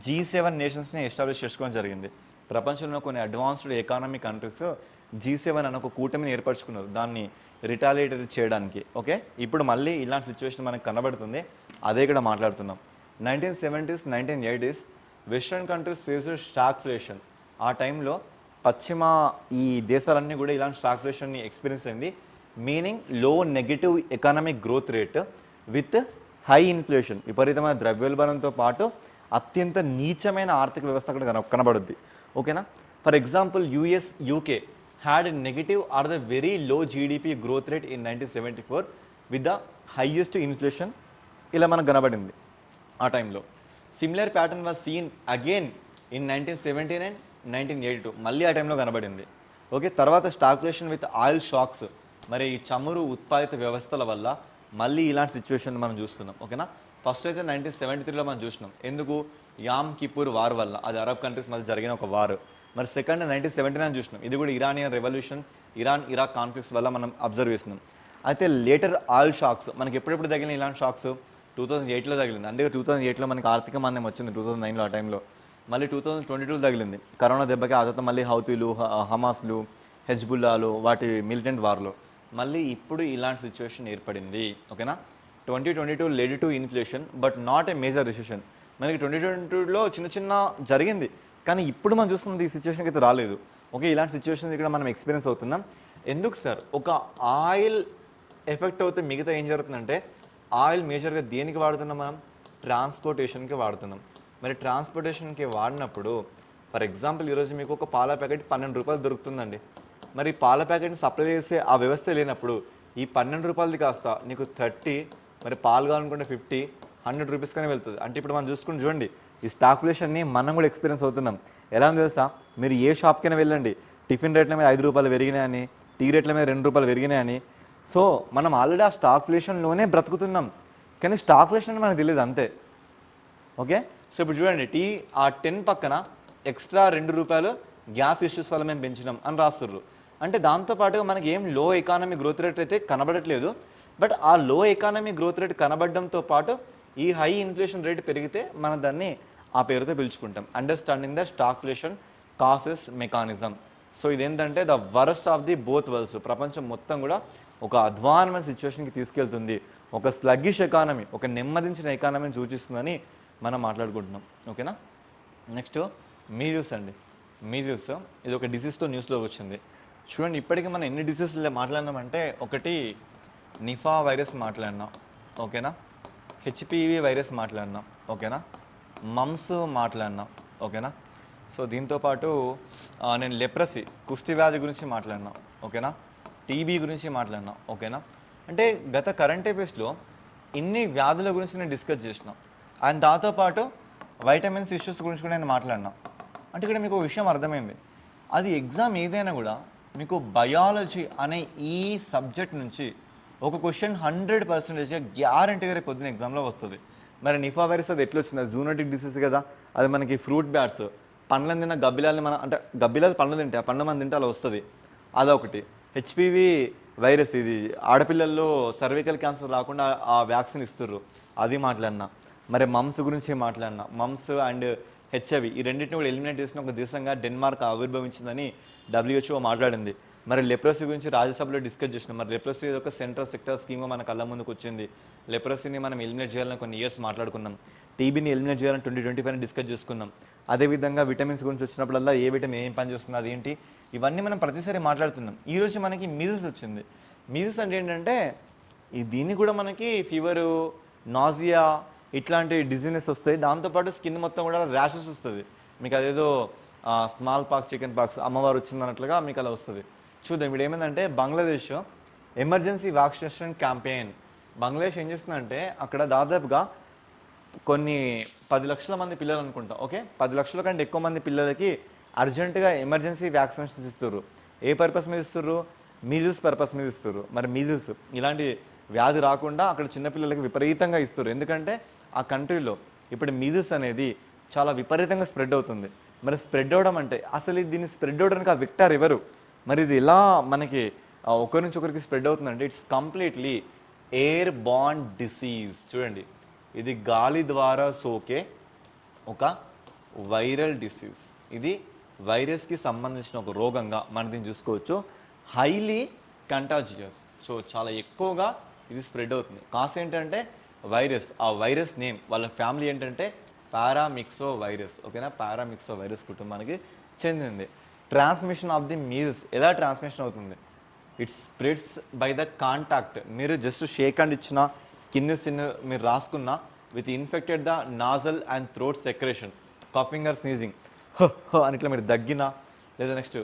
G7 నేషన్స్ని ఎస్టాబ్లిష్ చేసుకోవడం జరిగింది. ప్రపంచంలో కొన్ని అడ్వాన్స్డ్ ఎకానమీ కంట్రీస్ G7 అనే ఒక కూటమిని ఏర్పరచుకున్నారు దాన్ని రిటాలియేటరీ చేయడానికి. ఓకే, ఇప్పుడు మళ్ళీ ఇలాంటి సిచ్యువేషన్ మనకు కనబడుతుంది, అదే ఇక్కడ మాట్లాడుతున్నాం. 1970s 1980s western countries faced stagflation. ఆ టైంలో పశ్చిమ ఈ దేశాలన్నీ కూడా ఇలాంటి స్టాగ్ఫ్లేషన్ని ఎక్స్పీరియన్స్ అయింది. మీనింగ్ లో negative economic growth rate with high inflation, విపరీతమైన ద్రవ్యోల్బణంతో పాటు అత్యంత నీచమైన ఆర్థిక వ్యవస్థ అక్కడ కనబడుద్ది. ఓకేనా, for example US UK had negative or the very low GDP growth rate in 1974 with the highest inflation. ఇలా మనకు కనబడింది ఆ టైంలో. Similar pattern was seen again in 1979 1982, మళ్ళీ ఆ టైంలో కనబడింది. ఓకే, తర్వాత స్టాగ్ఫ్లేషన్ విత్ ఆయిల్ షాక్స్, మరి ఈ చమురు ఉత్పాదిత వ్యవస్థల వల్ల మళ్ళీ ఇలాంటి సిచ్యువేషన్ మనం చూస్తున్నాం. ఓకేనా, ఫస్ట్ అయితే 1973లో మనం చూసినాం, ఎందుకు యామ్ కిపూర్ వార్ వల్ల, అది అరబ్ కంట్రీస్ మధ్య జరిగిన ఒక వార్. మరి సెకండ్ 1979 చూసినాం, ఇది కూడా Iranian revolution, Iran Iraq conflicts వల్ల మనం అబ్జర్వ్ చేస్తున్నాం. అయితే లేటర్ ఆయిల్ షాక్స్ మనకి ఎప్పుడెప్పుడు తగిలిన ఇలాంటి షాక్స్ 2008లో తగిలింది. అంటే 2008లో మనకి ఆర్థిక మాంద్యం వచ్చింది 2009లో ఆ టైంలో. మళ్ళీ 2022లో తగిలింది కరోనా దెబ్బకి. ఆ తర్వాత మళ్ళీ హౌతీలు, హమాస్లు, హెజ్బుల్లాలు వాటి మిలిటెంట్ వార్లు. మళ్ళీ ఇప్పుడు ఇలాంటి సిచ్యువేషన్ ఏర్పడింది. ఓకేనా, 2022 led to inflation but not a major recession. మనకి 2022లో చిన్న జరిగింది, కానీ ఇప్పుడు మనం చూస్తున్నది ఈ సిచ్యువేషన్కి అయితే రాలేదు. ఓకే, ఇలాంటి సిచ్యువేషన్స్ ఇక్కడ మనం ఎక్స్పీరియన్స్ అవుతున్నాం. ఎందుకు సార్? ఒక ఆయిల్ ఎఫెక్ట్ అవుతే మిగతా ఏం జరుగుతుందంటే, ఆయిల్ మేజర్గా దేనికి వాడుతున్నాం మనం? ట్రాన్స్పోర్టేషన్కి వాడుతున్నాం. మరి ట్రాన్స్పోర్టేషన్కి వాడినప్పుడు ఫర్ ఎగ్జాంపుల్ ఈరోజు మీకు ఒక పాల ప్యాకెట్ 12 రూపాయలు దొరుకుతుందండి. మరి పాల ప్యాకెట్ని సప్లై చేసే ఆ వ్యవస్థ లేనప్పుడు ఈ 12 రూపాయలది కాస్త నీకు 30, మరి పాలు కావాలనుకుంటే 50, 100 రూపీస్గానే వెళ్తుంది. అంటే ఇప్పుడు మనం చూడండి, ఈ స్టాగ్ఫ్లేషన్ని మనం కూడా ఎక్స్పీరియన్స్ అవుతున్నాం. ఎలా ఉంది తెలుసా? మీరు ఏ షాప్కైనా వెళ్ళండి, టిఫిన్ రేట్ల మీద 5 రూపాయలు పెరిగినాయని, టీ రేట్ల మీద 2 రూపాయలు పెరిగినాయని. సో మనం ఆల్రెడీ ఆ స్టాగ్ఫ్లేషన్లోనే బ్రతుకుతున్నాం, కానీ స్టాగ్ఫ్లేషన్ మనకు తెలియదు అంతే. ఓకే, సో ఇప్పుడు చూడండి, టీ ఆ 10 పక్కన ఎక్స్ట్రా 2 రూపాయలు గ్యాస్ ఇష్యూస్ వల్ల మేము పెంచినాం అని రాస్తుర్రు. అంటే దాంతోపాటుగా మనకి ఏం లో ఎకానమీ గ్రోత్ రేట్ అయితే కనబడట్లేదు, బట్ ఆ లో ఎకానమీ గ్రోత్ రేట్ కనబడడంతో పాటు ఈ హై ఇన్ఫ్లేషన్ రేట్ పెరిగితే మనం దాన్ని ఆ పేరుతో పిలుచుకుంటాం. Understanding the stagflation causes mechanism. So ఇదేంటంటే the worst of the both worlds. ప్రపంచం మొత్తం కూడా ఒక అధ్వానమైన సిచ్యువేషన్కి తీసుకెళ్తుంది, ఒక స్లగ్గిష్ ఎకానమీ, ఒక నెమ్మదించిన ఎకానమీని సూచిస్తుందని మనం మాట్లాడుకుంటున్నాం. ఓకేనా, నెక్స్ట్ మీజిల్స్ అండి. మీజిల్స్ ఇది ఒక డిసీజ్తో న్యూస్లో వచ్చింది. చూడండి, ఇప్పటికీ మనం ఎన్ని డిసీజ్లు మాట్లాడినామంటే, ఒకటి నిఫా వైరస్ మాట్లాడినాం, ఓకేనా, హెచ్పివి వైరస్ మాట్లాడినాం, ఓకేనా, మమ్స్ మాట్లాడినాం, ఓకేనా. సో దీంతోపాటు నేను లెప్రసీ కుష్టి వ్యాధి గురించి మాట్లాడినా, ఓకేనా, టీబీ గురించి మాట్లాడినా, ఓకేనా. అంటే గత కరెంట్ అఫైర్స్లో ఇన్ని వ్యాధుల గురించి నేను డిస్కస్ చేసిన, అండ్ దాంతోపాటు వైటమిన్స్ ఇష్యూస్ గురించి కూడా నేను మాట్లాడినా. అంటే ఇక్కడ మీకు విషయం అర్థమైంది, అది ఎగ్జామ్ ఏదైనా కూడా మీకు బయాలజీ అనే ఈ సబ్జెక్ట్ నుంచి ఒక క్వశ్చన్ 100%గా గ్యారంటీగా రేపు పొద్దున్న ఎగ్జామ్లో వస్తుంది. మరి నిఫా వైరస్ అది ఎట్లా వచ్చింది? అది జూనోటిక్ డిసీజ్ కదా, అది మనకి ఫ్రూట్ బ్యాట్స్ పండ్లను తిన్న గబ్బిలాలని మనం, అంటే గబ్బిలాలు పండ్లు తింటే ఆ పండ్ల మనం తింటే అలా వస్తుంది, అదొకటి. హెచ్పివి వైరస్ ఇది ఆడపిల్లల్లో సర్వికల్ క్యాన్సర్ రాకుండా ఆ వ్యాక్సిన్ ఇస్తుర్రు, అది మాట్లాడినా. మరి మమ్స్ గురించి మాట్లాడినా, మమ్స్ అండ్ హెచ్ఐవి ఈ రెండింటిని కూడా ఎలిమినేట్ చేసిన ఒక దేశంగా డెన్మార్క్ ఆవిర్భవించిందని WHO మాట్లాడింది. మరి లెప్రసీ గురించి రాజ్యసభలో డిస్కస్ చేసినాం. మరి లెప్రసీ ఒక సెంట్రల్ సెక్టర్ స్కీమ్గా మన కళ్ళ ముందుకు వచ్చింది. లెప్రసీని మనం ఎలిమినేట్ చేయాలని కొన్ని ఇయర్స్ మాట్లాడుకున్నాం. టీబీని ఎలిమినేట్ చేయాలని 2025 డిస్కస్ చేసుకున్నాం. అదేవిధంగా విటమిన్స్ గురించి వచ్చినప్పుడల్లా ఏ విటమిన్ ఏం పని చేస్తుంది అది ఏంటి, ఇవన్నీ మనం ప్రతిసారి మాట్లాడుతున్నాం. ఈరోజు మనకి మీజిల్స్ వచ్చింది. మీజిల్స్ అంటే ఏంటంటే దీన్ని కూడా మనకి ఫీవరు, నాజియా ఇట్లాంటి డిజీనెస్ వస్తాయి. దాంతోపాటు స్కిన్ మొత్తం కూడా ర్యాషెస్ వస్తుంది. మీకు అదేదో స్మాల్ పాక్స్, చికెన్ పాక్స్ అమ్మవారు వచ్చింది అన్నట్లుగా మీకు అలా వస్తుంది. చూద్దాం ఇప్పుడు ఏమైందంటే Bangladesh emergency vaccination campaign. Bangladesh ఏం చేస్తుందంటే అక్కడ దాదాపుగా కొన్ని 10 లక్షల మంది పిల్లలు అనుకుంటా, ఓకే 10 లక్షల కంటే ఎక్కువ మంది పిల్లలకి అర్జెంటుగా ఎమర్జెన్సీ వ్యాక్సినేషన్స్ ఇస్తారు. ఏ పర్పస్ మీద ఇస్తారు? మీజిల్స్ పర్పస్ మీద ఇస్తారు. మరి మీజిల్స్ ఇలాంటి వ్యాధి రాకుండా అక్కడ చిన్నపిల్లలకి విపరీతంగా ఇస్తారు. ఎందుకంటే ఆ కంట్రీలో ఇప్పుడు మీజిల్స్ అనేది చాలా విపరీతంగా స్ప్రెడ్ అవుతుంది. మరి స్ప్రెడ్ అవ్వడం అంటే అసలు దీన్ని స్ప్రెడ్ అవ్వడానికి ఆ విక్టర్ ఎవరు? మరి ఇది ఎలా మనకి ఒకరి నుంచి ఒకరికి స్ప్రెడ్ అవుతుందంటే it's completely air born disease. చూడండి, ఇది గాలి ద్వారా సోకే ఒక వైరల్ డిసీజ్. ఇది వైరస్కి సంబంధించిన ఒక రోగంగా మనం దీన్ని చూసుకోవచ్చు. Highly contagious. సో చాలా ఎక్కువగా ఇది స్ప్రెడ్ అవుతుంది. కాస్ ఏంటంటే వైరస్, ఆ వైరస్ నేమ్ వాళ్ళ ఫ్యామిలీ ఏంటంటే పారామిక్సో వైరస్. ఓకేనా, పారామిక్సో వైరస్ కుటుంబానికి చెందింది. ట్రాన్స్మిషన్ ఆఫ్ ది మీజిల్స్ ఎలా ట్రాన్స్మిషన్ అవుతుంది? It spreads by the contact. మీరు జస్ట్ షేక్ హ్యాండ్ ఇచ్చిన, స్కిన్ మీరు రాసుకున్న with infected the nasal and throat secretion, coughing or sneezing అని ఇట్లా మీరు దగ్గిన, లేదా next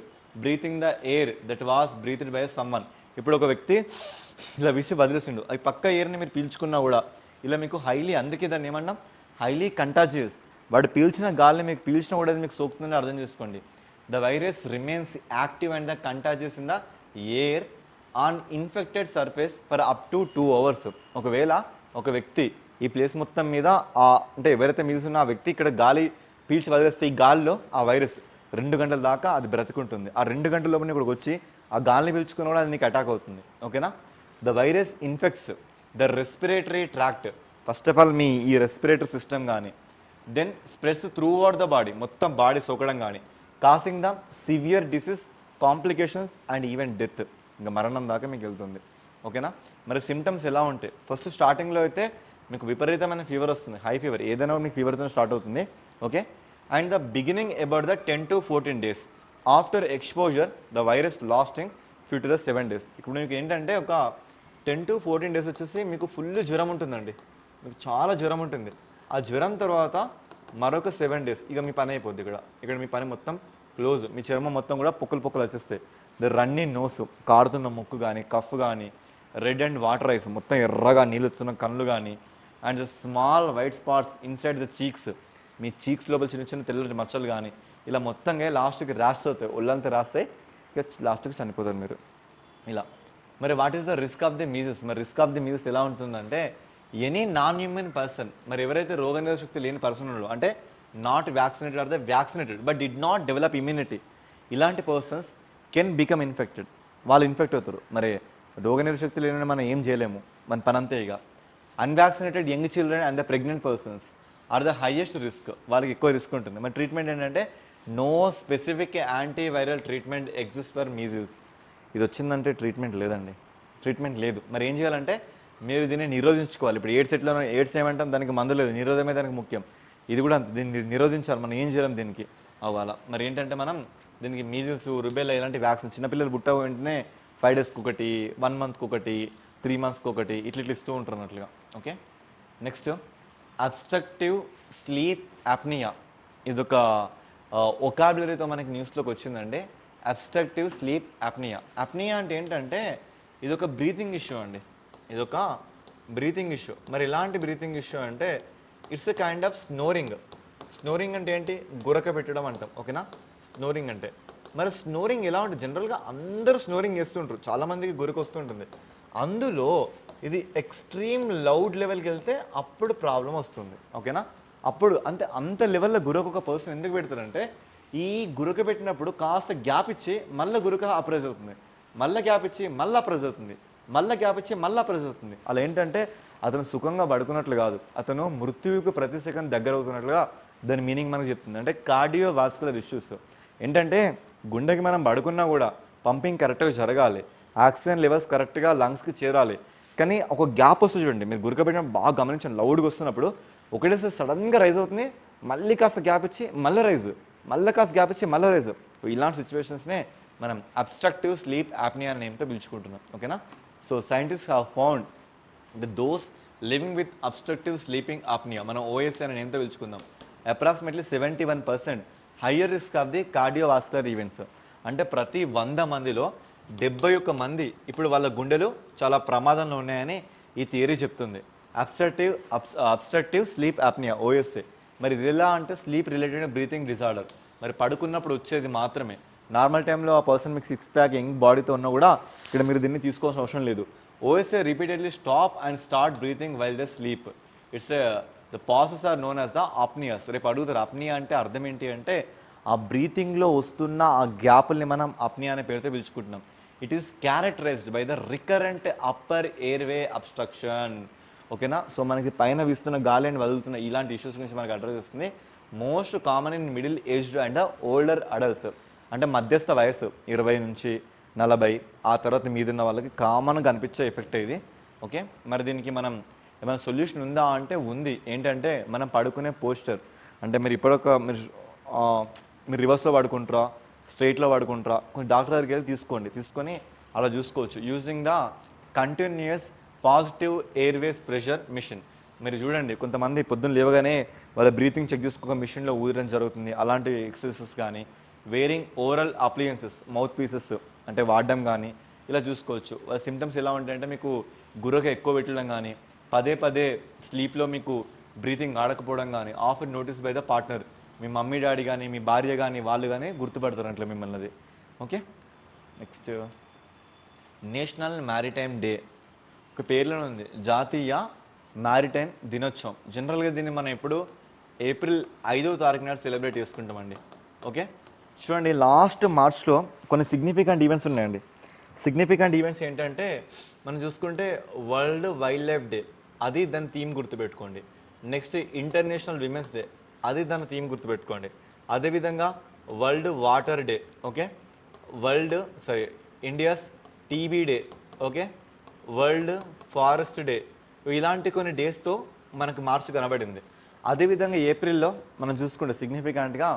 breathing the air that was breathed by someone. ఇప్పుడు ఒక వ్యక్తి ఇలా విసి వదిలేసిండు, అది పక్క ఎయిర్ని మీరు పీల్చుకున్నా కూడా ఇలా మీకు హైలీ, అందుకే దాన్ని ఏమన్నాం హైలీ కంటాజియస్. వాడు పీల్చిన గాలిని మీకు పీల్చిన కూడా అది మీకు సోకుతుందని అర్థం చేసుకోండి. The virus remains active and the contagious in the air on infected surface for up to 2 hours. ఒకవేళ ఒక వ్యక్తి ఈ ప్లేస్ మొత్తం మీద అంటే ఎవరైతే మీల్చున్న ఆ వ్యక్తి ఇక్కడ గాలి పీల్చి వదిలేస్తే ఈ గాలిలో ఆ వైరస్ 2 గంటల దాకా అది బ్రతుకుంటుంది. ఆ 2 గంటల లోపల ఇక్కడికి వచ్చి ఆ గాలిని పీల్చుకుని కూడా అది నీకు అటాక్ అవుతుంది. ఓకేనా, the virus infects the respiratory tract. First of all మీ ఈ రెస్పిరేటరీ సిస్టమ్ కానీ, then spreads throughout the body, మొత్తం బాడీ సోకడం కానీ, causing the severe disease, complications and even death, ఇంకా మరణం దాకా మీకు వెళ్తుంది. ఓకేనా, మరి సిమ్టమ్స్ ఎలా ఉంటాయి? ఫస్ట్ స్టార్టింగ్లో అయితే మీకు విపరీతమైన ఫీవర్ వస్తుంది, హై ఫీవర్, ఏదైనా మీకు ఫీవర్తో స్టార్ట్ అవుతుంది. Okay, and the beginning about the 10 to 14 days. After exposure the virus lasting 5 to 7 days. ఇప్పుడు మీకు ఏంటంటే ఒక 10 to 14 days వచ్చేసి మీకు ఫుల్ జ్వరం ఉంటుందండి, మీకు చాలా జ్వరం ఉంటుంది. ఆ జ్వరం తర్వాత మరొక 7 days ఇక మీ పని అయిపోద్ది. ఇక్కడ మీ పని మొత్తం క్లోజ్. మీ చర్మం మొత్తం కూడా పొక్కులు వచ్చేస్తాయి. ద రన్నీ నోసు, కారుతున్న ముక్కు కానీ, కఫ్ కానీ, రెడ్ అండ్ వాటర్ ఐస్, మొత్తం ఎర్రగా నీళ్ళు వస్తున్న కళ్ళు కానీ, and small white spots inside the cheeks, me cheeks లోపల చిన్న చిన్న తెల్లటి మచ్చలు కానీ, ఇలా మొత్తంగా లాస్ట్కి ర్యాష్ అవుతాయి, ఒళ్ళంతా రాస్తాయి, ఇక లాస్ట్కి చనిపోతారు మీరు ఇలా. మరి what is the risk of the measles? మరి రిస్క్ ఆఫ్ ది మీజిల్స్ ఎలా ఉంటుందంటే ఎనీ నాన్ హ్యూమన్ పర్సన్, మరి ఎవరైతే రోగనిరోధక శక్తి లేని పర్సన్ ఉన్నాడో, అంటే not vaccinated or the vaccinated but did not develop immunity, ఇలాంటి పర్సన్స్ కెన్ బికమ్ ఇన్ఫెక్టెడ్. వాళ్ళు ఇన్ఫెక్ట్ అవుతారు. మరి రోగనిరోధక శక్తి లేని మనం ఏం చేయలేము, మన పని అంతే. ఇక unvaccinated young children and the pregnant persons are the highest risk, వాళ్ళకి ఎక్కువ రిస్క్ ఉంటుంది. మరి ట్రీట్మెంట్ ఏంటంటే no specific antiviral treatment exist for measles. ఇది వచ్చిందంటే ట్రీట్మెంట్ లేదండి, ట్రీట్మెంట్ లేదు. మరి ఏం చేయాలంటే మీరు దీన్ని నిరోధించుకోవాలి. ఇప్పుడు ఎయిడ్స్ ఏమంటాం, దానికి మందు లేదు, నిరోధమే దానికి ముఖ్యం. ఇది కూడా దీన్ని నిరోధించాలి. మనం ఏం చేయాలి దీనికి అవ్వాలా? మరి ఏంటంటే మనం దీనికి మీజిల్స్, రుబెల్లా ఇలాంటి వ్యాక్సిన్ చిన్నపిల్లలు పుట్ట వెంటనే 5 daysకి ఒకటి, 1 monthకి ఒకటి, 3 monthsకి ఒకటి ఇట్లా ఇస్తూ ఉంటారు అన్నట్లుగా. Okay, next obstructive sleep apnoea. ఇదొక ఒకాబులరీతో మనకి న్యూస్లోకి వచ్చిందండి. Obstructive sleep apnoea. యాప్నియా అంటే ఏంటంటే ఇదొక బ్రీతింగ్ ఇష్యూ అండి, ఇదొక బ్రీతింగ్ ఇష్యూ. మరి ఇలాంటి బ్రీతింగ్ ఇష్యూ అంటే it's a kind of snoring. Snoring అంటే ఏంటి? గురక పెట్టడం అంటాం. ఓకేనా, స్నోరింగ్ అంటే. మరి స్నోరింగ్ ఎలా ఉంటుంది? జనరల్గా అందరూ స్నోరింగ్ చేస్తుంటారు, చాలామందికి గురక వస్తుంటుంది. అందులో ఇది ఎక్స్ట్రీమ్ లౌడ్ లెవెల్కి వెళ్తే అప్పుడు ప్రాబ్లం వస్తుంది. ఓకేనా, అప్పుడు అంత లెవెల్లో గురక ఒక పర్సన్ ఎందుకు పెడతారంటే ఈ గురక పెట్టినప్పుడు కాస్త గ్యాప్ ఇచ్చి మళ్ళీ గురక అప్రైజ్ అవుతుంది, మళ్ళీ గ్యాప్ ఇచ్చి మళ్ళీ అప్రైజ్ అవుతుంది, మళ్ళీ గ్యాప్ ఇచ్చి మళ్ళీ అప్రైజ్ అవుతుంది. అలా ఏంటంటే అతను సుఖంగా పడుకున్నట్లు కాదు, అతను మృత్యువుకు ప్రతి సెకండ్ దగ్గర అవుతున్నట్లుగా దాని మీనింగ్ మనకు చెప్తుంది. అంటే కార్డియో వాస్కులర్ ఇష్యూస్ ఏంటంటే గుండెకి మనం పడుకున్నా కూడా పంపింగ్ కరెక్ట్గా జరగాలి, ఆక్సిజన్ లెవెల్స్ కరెక్ట్గా లంగ్స్కి చేరాలి. కానీ ఒక గ్యాప్ వస్తుంది చూడండి, మీరు గురకబెట్టిన బాగా గమనించండి, లౌడ్గా వస్తున్నప్పుడు ఒకటేసారి సడన్గా రైజ్ అవుతుంది, మళ్ళీ కాస్త గ్యాప్ ఇచ్చి మళ్ళీ రైజ్, మళ్ళీ కాస్త గ్యాప్ ఇచ్చి మళ్ళీ రైజ్. ఇలాంటి సిచ్యువేషన్స్నే మనం అబ్స్ట్రక్టివ్ స్లీప్ యాప్నియా అనే నేమ్తో పిలుచుకుంటున్నాం. ఓకేనా? So scientist have found those living with obstructive sleeping apnea, మనం ఓఎస్ఏ అనే నేమ్తో పిలుచుకుందాం, approximately 71% higher risk of the cardiovascular events. అంటే ప్రతి 100 మందిలో 71 మంది ఇప్పుడు వాళ్ళ గుండెలు చాలా ప్రమాదంలో ఉన్నాయని ఈ థియరీ చెప్తుంది. Obstructive sleep apnoea OSA. మరి ఇది ఎలా అంటే స్లీప్ రిలేటెడ్ బ్రీతింగ్ డిజార్డర్. మరి పడుకున్నప్పుడు వచ్చేది మాత్రమే. నార్మల్ టైంలో ఆ పర్సన్ మీకు 6 ప్యాక్ యంగ్ బాడీతో ఉన్నా కూడా ఇక్కడ మీరు దీన్ని తీసుకోవాల్సిన అవసరం లేదు. OSA repeatedly stop and start breathing while the sleep. It's the pauses are known as the apneas. రేపు అడుగుతారు అప్నియా అంటే అర్థం ఏంటి అంటే, ఆ బ్రీతింగ్లో వస్తున్న ఆ గ్యాప్ని మనం అప్నియా అనే పేరుతో పిలుచుకుంటున్నాం. It is characterised by the recurrent upper airway obstruction. ఓకేనా? సో మనకి పైన వీస్తున్న గాలి అని వదులుతున్న ఇలాంటి ఇష్యూస్ గురించి మనకు అడ్రస్ వస్తుంది. Most common in middle aged and older adults. అంటే మధ్యస్థ వయసు 20 నుంచి 40, ఆ తర్వాత మీదున్న వాళ్ళకి కామన్గా కనిపించే ఎఫెక్ట్ ఇది. ఓకే, మరి దీనికి మనం ఏమైనా సొల్యూషన్ ఉందా అంటే ఉంది. ఏంటంటే మనం పడుకునే పోస్చర్. అంటే మీరు ఇప్పటిక మీరు రివర్స్లో పడుకుంటారా, స్ట్రైట్లో పడుకుంటారా, కొంచెం డాక్టర్ దగ్గరికి వెళ్ళి తీసుకొని అలా చూసుకోవచ్చు using the continuous positive airways pressure machine. మీరు చూడండి, కొంతమంది పొద్దున్న లేవగానే వాళ్ళ బ్రీతింగ్ చెక్ చేసుకోక మిషన్లో ఊదడం జరుగుతుంది. అలాంటి ఎక్సర్సైజెస్ కానీ, wearing oral appliances mouth pieces అంటే వాడడం కానీ ఇలా చూసుకోవచ్చు. వాళ్ళ సిమ్టమ్స్ ఎలా ఉంటాయంటే, మీకు గుర్రక ఎక్కువ పెట్టడం కానీ, పదే పదే స్లీప్లో మీకు బ్రీతింగ్ ఆడకపోవడం కానీ, offer notice by the partner, me mummy daddy కానీ మీ భార్య కానీ వాళ్ళు కానీ గుర్తుపడతారు అట్లా మిమ్మల్ని. Okay, next national maritime day. ఒక పేర్లోనే ఉంది, జాతీయ మ్యారిటైమ్ దినోత్సవం. జనరల్గా దీన్ని మనం ఎప్పుడు ఏప్రిల్ 5వ తారీఖు నాడు సెలబ్రేట్ చేసుకుంటామండి. ఓకే, చూడండి లాస్ట్ మార్చ్లో కొన్ని సిగ్నిఫికెంట్ ఈవెంట్స్ ఉన్నాయండి. సిగ్నిఫికెంట్ ఈవెంట్స్ ఏంటంటే మనం చూసుకుంటే వరల్డ్ వైల్డ్ లైఫ్ డే, అది దాని థీమ్ గుర్తుపెట్టుకోండి. నెక్స్ట్ ఇంటర్నేషనల్ విమెన్స్ డే, అది దాని థీమ్ గుర్తుపెట్టుకోండి. అదేవిధంగా world water day, okay, India's TB day, okay, world forest day. ఇలాంటి కొన్ని డేస్తో మనకి మార్చ్ కనబడింది. అదేవిధంగా ఏప్రిల్లో మనం చూసుకుంటే సిగ్నిఫికెంట్గా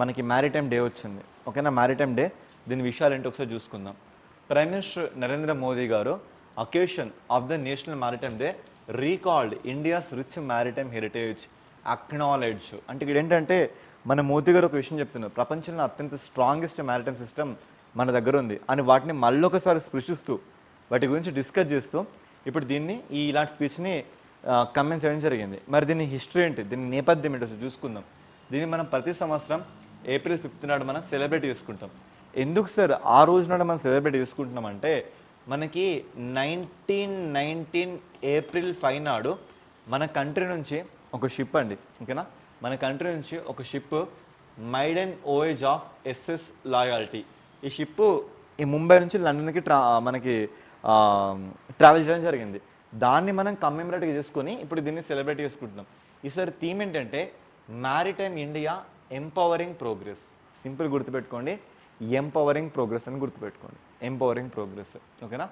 మనకి మ్యారిటైమ్ డే వచ్చింది. ఓకేనా? మ్యారిటైమ్ డే దీని విషయాలు ఏంటో ఒకసారి చూసుకుందాం. ప్రైమ్ మినిస్టర్ నరేంద్ర మోదీ గారు occasion of the national maritime day recalled India's rich maritime heritage acknowledge. అంటే ఇక్కడ ఏంటంటే మన మోదీ గారు ఒక విషయం చెప్తున్నారు, ప్రపంచంలో అత్యంత స్ట్రాంగెస్ట్ మ్యారిటైమ్ సిస్టమ్ మన దగ్గర ఉంది అని వాటిని మళ్ళొకసారి స్పృశిస్తూ వాటి గురించి డిస్కస్ చేస్తూ ఇప్పుడు దీన్ని ఇలాంటి స్పీచ్ని కమెంట్ చేయడం జరిగింది. మరి దీని హిస్టరీ ఏంటి, దీని నేపథ్యం ఏంటో చూసుకుందాం. దీన్ని మనం ప్రతి సంవత్సరం ఏప్రిల్ 5th నాడు మనం సెలబ్రేట్ చేసుకుంటాం. ఎందుకు సార్ ఆ రోజు నాడు మనం సెలబ్రేట్ చేసుకుంటున్నామంటే, మనకి 1919 ఏప్రిల్ 5 నాడు మన కంట్రీ నుంచి ఒక షిప్ అండి, ఓకేనా, మన కంట్రీ నుంచి ఒక ship maiden voyage of SS Loyalty. ఈ షిప్ ఈ ముంబై నుంచి లండన్కి మనకి ట్రావెల్ చేయడం జరిగింది. దాన్ని మనం కమ్మెమరేట్గా చేసుకొని ఇప్పుడు దీన్ని సెలబ్రేట్ చేసుకుంటున్నాం. ఈసారి థీమ్ ఏంటంటే maritime India empowering progress. Simple గుర్తుపెట్టుకోండి, ఎంపవరింగ్ ప్రోగ్రెస్ అని గుర్తుపెట్టుకోండి, ఎంపవరింగ్ ప్రోగ్రెస్. ఓకేనా?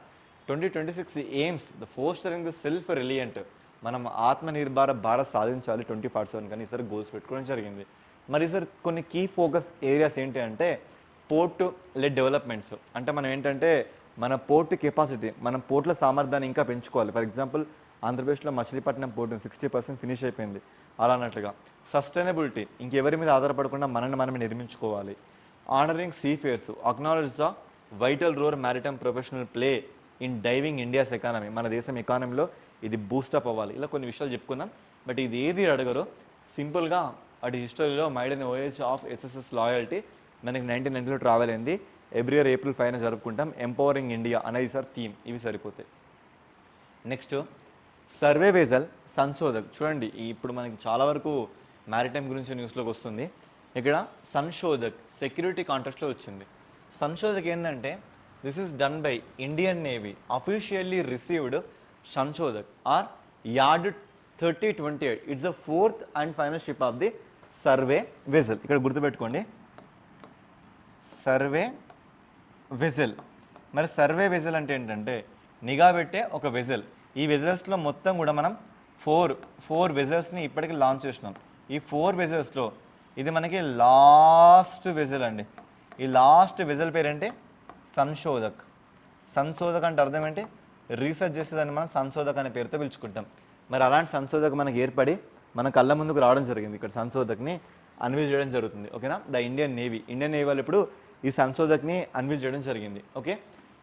2026 AIIMS the fostering the self reliant. మనం ఆత్మనిర్భర భారత్ సాధించాలి 2047 కానీ ఈసారి గోల్స్ పెట్టుకోవడం జరిగింది. మరి ఈసారి కొన్ని కీ ఫోకస్ ఏరియాస్ ఏంటి అంటే పోర్ట్ లెడ్ డెవలప్మెంట్స్. అంటే మనం ఏంటంటే మన పోర్ట్ కెపాసిటీ, మన పోర్ట్ల సామర్థ్యాన్ని ఇంకా పెంచుకోవాలి. ఫర్ ఎగ్జాంపుల్ ఆంధ్రప్రదేశ్లో మచిలీపట్నం పోర్ట్ 60% ఫినిష్ అయిపోయింది. అలా అన్నట్లుగా సస్టైనబిలిటీ, ఇంకెవరి మీద ఆధారపడకుండా మనమే నిర్మించుకోవాలి. Honouring seafarers, acknowledge the vital role maritime professional play in diving India's economy. మన దేశం ఎకానమీలో ఇది బూస్టప్ అవ్వాలి. ఇలా కొన్ని విషయాలు చెప్పుకున్నాం. బట్ ఇది ఏది అడగరు, సింపుల్గా అటు హిస్టరీలో maiden voyage of SSS loyalty మనకి 1990లో ట్రావెల్ అయింది. ఎవ్రీ ఇయర్ ఏప్రిల్ 5న జరుపుకుంటాం. ఎంపవరింగ్ ఇండియా అనేది సార్ థీమ్. ఇవి సరిపోతాయి. నెక్స్ట్ సర్వేవేజల్ సంశోధక్. చూడండి, ఇప్పుడు మనకి చాలా వరకు మ్యారిటైమ్ గురించి న్యూస్లోకి వస్తుంది. ఇక్కడ సంశోధక్ సెక్యూరిటీ కాంటెక్స్ట్లో వచ్చింది. సంశోధక్ ఏంటంటే this is done by Indian navy, officially received Sanshodhak or yard 3028. It's the 4th and final ship of the survey vessel. ఇక్కడ గుర్తుపెట్టుకోండి, సర్వే వెజల్. మరి సర్వే వెజల్ అంటే ఏంటంటే నిఘా పెట్టే ఒక వెజల్. ఈ వెజల్స్లో మొత్తం కూడా మనం ఫోర్ వెజల్స్ని ఇప్పటికి లాంచ్ చేసినాం. ఈ 4 వెజల్స్లో ఇది మనకి లాస్ట్ వెజల్ అండి. ఈ లాస్ట్ వెజల్ పేరేంటి? సంశోధక్. సంశోధక్ అంటే అర్థం ఏంటి? రీసెర్చ్ చేసేదాన్ని మనం సంశోధక్ అనే పేరుతో పిలుచుకుంటాం. మరి అలాంటి సంశోధక్ మనకి ఏర్పడి మన కళ్ళ ముందుకు రావడం జరిగింది. ఇక్కడ సంశోధక్ని అన్వీల్ చేయడం జరుగుతుంది. ఓకేనా? ద ఇండియన్ నేవీ వాళ్ళు ఇప్పుడు ఈ సంశోధక్ని అన్వీల్ చేయడం జరిగింది. ఓకే,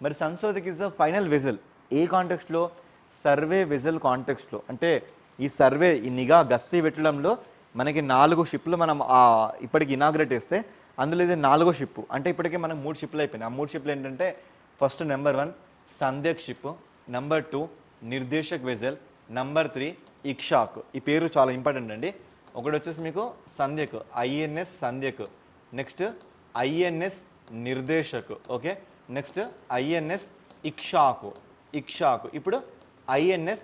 మరి Sanshodhak is the final vessel. ఏ కాంటెక్స్ట్లో? సర్వే వెజల్ కాంటెక్స్ట్లో. అంటే ఈ సర్వే, ఈ నిఘా గస్తీ పెట్టడంలో మనకి 4 షిప్లు మనం ఇప్పటికి ఇనాగ్రేట్ చేస్తే అందులో ఇది 4వ షిప్. అంటే ఇప్పటికే మనకు 3 షిప్లు అయిపోయినాయి. ఆ 3 షిప్లు ఏంటంటే first number 1 Sandhayak ship, number 2 Nirdeshak vessel, number 3 Ikshak. ఈ పేరు చాలా ఇంపార్టెంట్ అండి. ఒకటి వచ్చేసి మీకు Sandhayak, INS Sandhayak, next INS Nirdeshak, okay, next INS Ikshak, ఇప్పుడు ఐఎన్ఎస్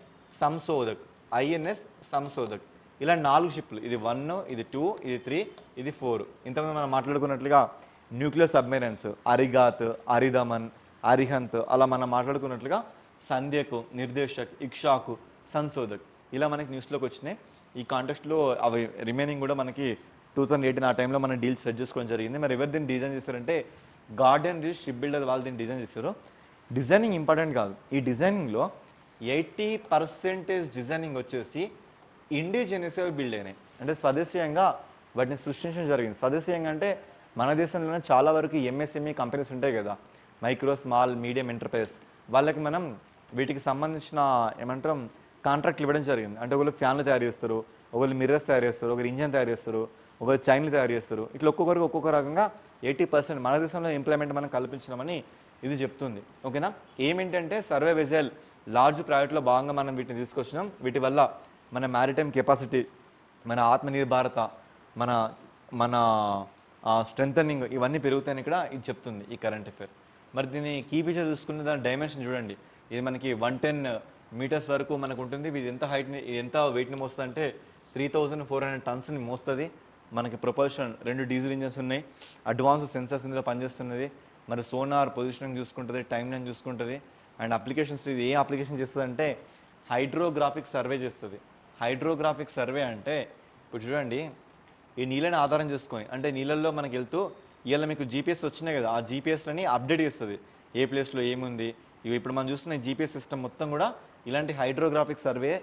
సంశోధక్, ఇలా 4 షిప్లు. ఇది 1, ఇది 2, ఇది 3, ఇది 4. ఇంతకుముందు మనం మాట్లాడుకున్నట్లుగా న్యూక్లియర్ సబ్మెరైన్స్ అరిగాత్, అరిదమన్, అరిహంత్, అలా మనం మాట్లాడుకున్నట్లుగా సంధ్యకు, నిర్దేశక్, ఇక్షాకు, సంశోధక్ ఇలా మనకి న్యూస్లోకి వచ్చినాయి. ఈ కాంటెస్ట్లో అవి రిమైనింగ్ కూడా మనకి 2018 ఆ టైంలో మనం డీల్ సెట్ చేసుకోవడం జరిగింది. మరి ఎవరు దీన్ని డిజైన్ చేస్తారంటే గార్డెన్ రీచ్ షిప్ బిల్డర్ వాళ్ళు దీన్ని డిజైన్ చేస్తారు. డిజైనింగ్ ఇంపార్టెంట్ కాదు. ఈ డిజైనింగ్లో 80% డిజైనింగ్ వచ్చేసి ఇండిజినియస్గా బిల్డ్ అయినాయి. అంటే స్వదేశీయంగా వాటిని సృష్టించడం జరిగింది. స్వదేశీయంగా అంటే మన దేశంలోనే చాలా వరకు ఎంఎస్ఎంఈ కంపెనీస్ ఉంటాయి కదా, మైక్రో స్మాల్ మీడియం ఎంటర్ప్రైజ్. వాళ్ళకి మనం వీటికి సంబంధించిన ఏమంటాం కాంట్రాక్ట్లు ఇవ్వడం జరిగింది. అంటే ఒకళ్ళు ఫ్యాన్లు తయారు చేస్తారు, ఒకళ్ళు మిర్రర్స్ తయారు చేస్తారు, ఒకరు ఇంజన్ తయారు చేస్తారు, ఒకరు చైన్లు తయారు చేస్తారు. ఇట్లా ఒక్కొక్కరికి ఒక్కొక్క రకంగా 80% మన దేశంలో ఇంప్లిమెంట్ మనం కల్పించినామని ఇది చెప్తుంది. ఓకేనా? ఏమేంటంటే సర్వే వెజల్ లార్జ్ ప్రాజెక్ట్లో భాగంగా మనం వీటిని తీసుకొచ్చినాం. వీటి వల్ల మన మ్యారిటైమ్ కెపాసిటీ, మన ఆత్మనిర్భరత, మన మన స్ట్రెంథనింగ్ ఇవన్నీ పెరుగుతాయని ఇక్కడ ఇది చెప్తుంది ఈ కరెంట్ అఫేర్. మరి దీని కీ ఫీచర్ చూసుకున్న దాని డైమెన్షన్ చూడండి. ఇది మనకి 110 మీటర్స్ వరకు మనకు ఉంటుంది. ఇది ఎంత హైట్ని, ఎంత వెయిట్ని మోస్తుంది అంటే 3400 టన్స్ని మోస్తుంది. మనకి ప్రొపల్షన్ 2 డీజిల్ ఇంజన్స్ ఉన్నాయి. అడ్వాన్స్ సెన్సర్స్ ఇందులో పనిచేస్తున్నది. మరి సోనార్ పొజిషనింగ్ చూసుకుంటుంది, టైం లైన్ చూసుకుంటుంది. అండ్ అప్లికేషన్స్ ఇది ఏ అప్లికేషన్ చేస్తుంది అంటే హైడ్రోగ్రాఫిక్ సర్వే చేస్తుంది. హైడ్రోగ్రాఫిక్ సర్వే అంటే ఇప్పుడు చూడండి, ఈ నీళ్ళని ఆధారం చేసుకొని, అంటే నీళ్ళల్లో మనకి వెళ్తూ ఇవాళ మీకు జీపీఎస్ వచ్చినాయి కదా, ఆ జీపీఎస్లని అప్డేట్ చేస్తుంది. ఏ ప్లేస్లో ఏముంది. ఇప్పుడు మనం చూస్తున్న జీపీఎస్ సిస్టమ్ మొత్తం కూడా ఇలాంటి హైడ్రోగ్రాఫిక్ సర్వే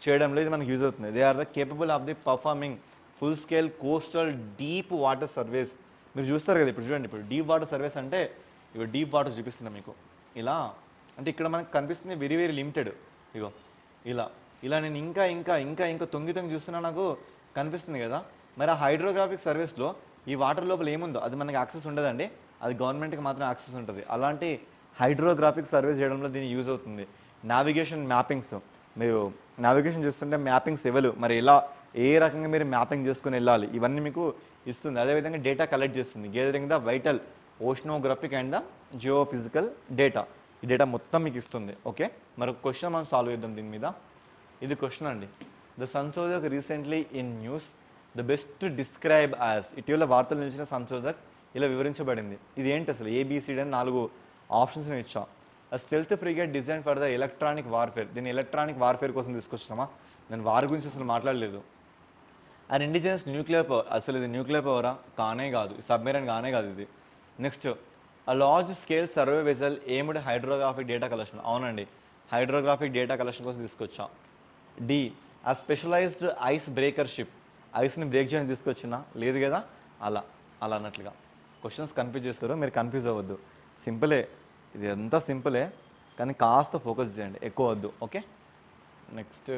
చేయడంలో ఇది మనకు యూజ్ అవుతుంది. They are the capable of the performing full scale coastal deep water surveys. మీరు చూస్తారు కదా, ఇప్పుడు చూడండి, ఇప్పుడు డీప్ వాటర్ సర్వేస్ అంటే ఇవి డీప్ వాటర్ చూపిస్తున్నా మీకు. ఇలా అంటే ఇక్కడ మనకు కనిపిస్తుంది వెరీ వెరీ లిమిటెడ్. ఇగో ఇలా నేను ఇంకా ఇంకా ఇంకా ఇంకా తొంగి చూస్తున్నా నాకు కనిపిస్తుంది కదా. మరి ఆ హైడ్రోగ్రాఫిక్ సర్వేస్లో ఈ వాటర్ లోపల ఏముందో అది మనకి యాక్సెస్ ఉండదండి, అది గవర్నమెంట్కి మాత్రం యాక్సెస్ ఉంటుంది. అలాంటి హైడ్రోగ్రాఫిక్ సర్వేస్ చేయడంలో దీన్ని యూజ్ అవుతుంది. నావిగేషన్ మ్యాపింగ్స్, మీరు నావిగేషన్ చేస్తుంటే మ్యాపింగ్స్ ఇవ్వలు, మరి ఎలా ఏ రకంగా మీరు మ్యాపింగ్ చేసుకుని వెళ్ళాలి ఇవన్నీ మీకు ఇస్తుంది. అదేవిధంగా డేటా కలెక్ట్ చేస్తుంది, gathering the vital oceanographic and the geophysical data. ఈ డేటా మొత్తం మీకు ఇస్తుంది. ఓకే, మరొక క్వశ్చన్ మనం సాల్వ్ చేద్దాం దీని మీద. ఇది క్వశ్చన్ అండి. The Sanshodhak recently in news the best describe as. ఇటీవల వార్తలు నిలిచిన సంశోధక్ ఇలా వివరించబడింది. ఇది ఏంటి అసలు? ఏబిసిడి అని 4 ఆప్షన్స్ ఇచ్చా. Stealth frigate design for the electronic warfare. దీన్ని ఎలక్ట్రానిక్ వార్ఫేర్ కోసం తీసుకొచ్చినామా? నేను వార్ గురించి అసలు మాట్లాడలేదు. And indigenous nuclear power. అసలు ఇది న్యూక్లియర్ పవరా? కానే కాదు. సబ్మెరైన్ కానే కాదు ఇది. Next a large scale survey vessel ఏముడు హైడ్రోగ్రాఫిక్ డేటా కలెక్షన్. అవునండి, హైడ్రోగ్రాఫిక్ డేటా కలెక్షన్ కోసం తీసుకొచ్చా. The a specialised ice breaker ship. ఐస్ని బ్రేక్ చేయడానికి తీసుకొచ్చినా? లేదు కదా. అలా అన్నట్లుగా క్వశ్చన్స్ కన్ఫ్యూజ్ చేస్తారు, మీరు కన్ఫ్యూజ్ అవ్వద్దు. సింపులే, ఇది అంతా సింపులే, కానీ కాస్త ఫోకస్ చేయండి, ఎక్కువ వద్దు. Okay, next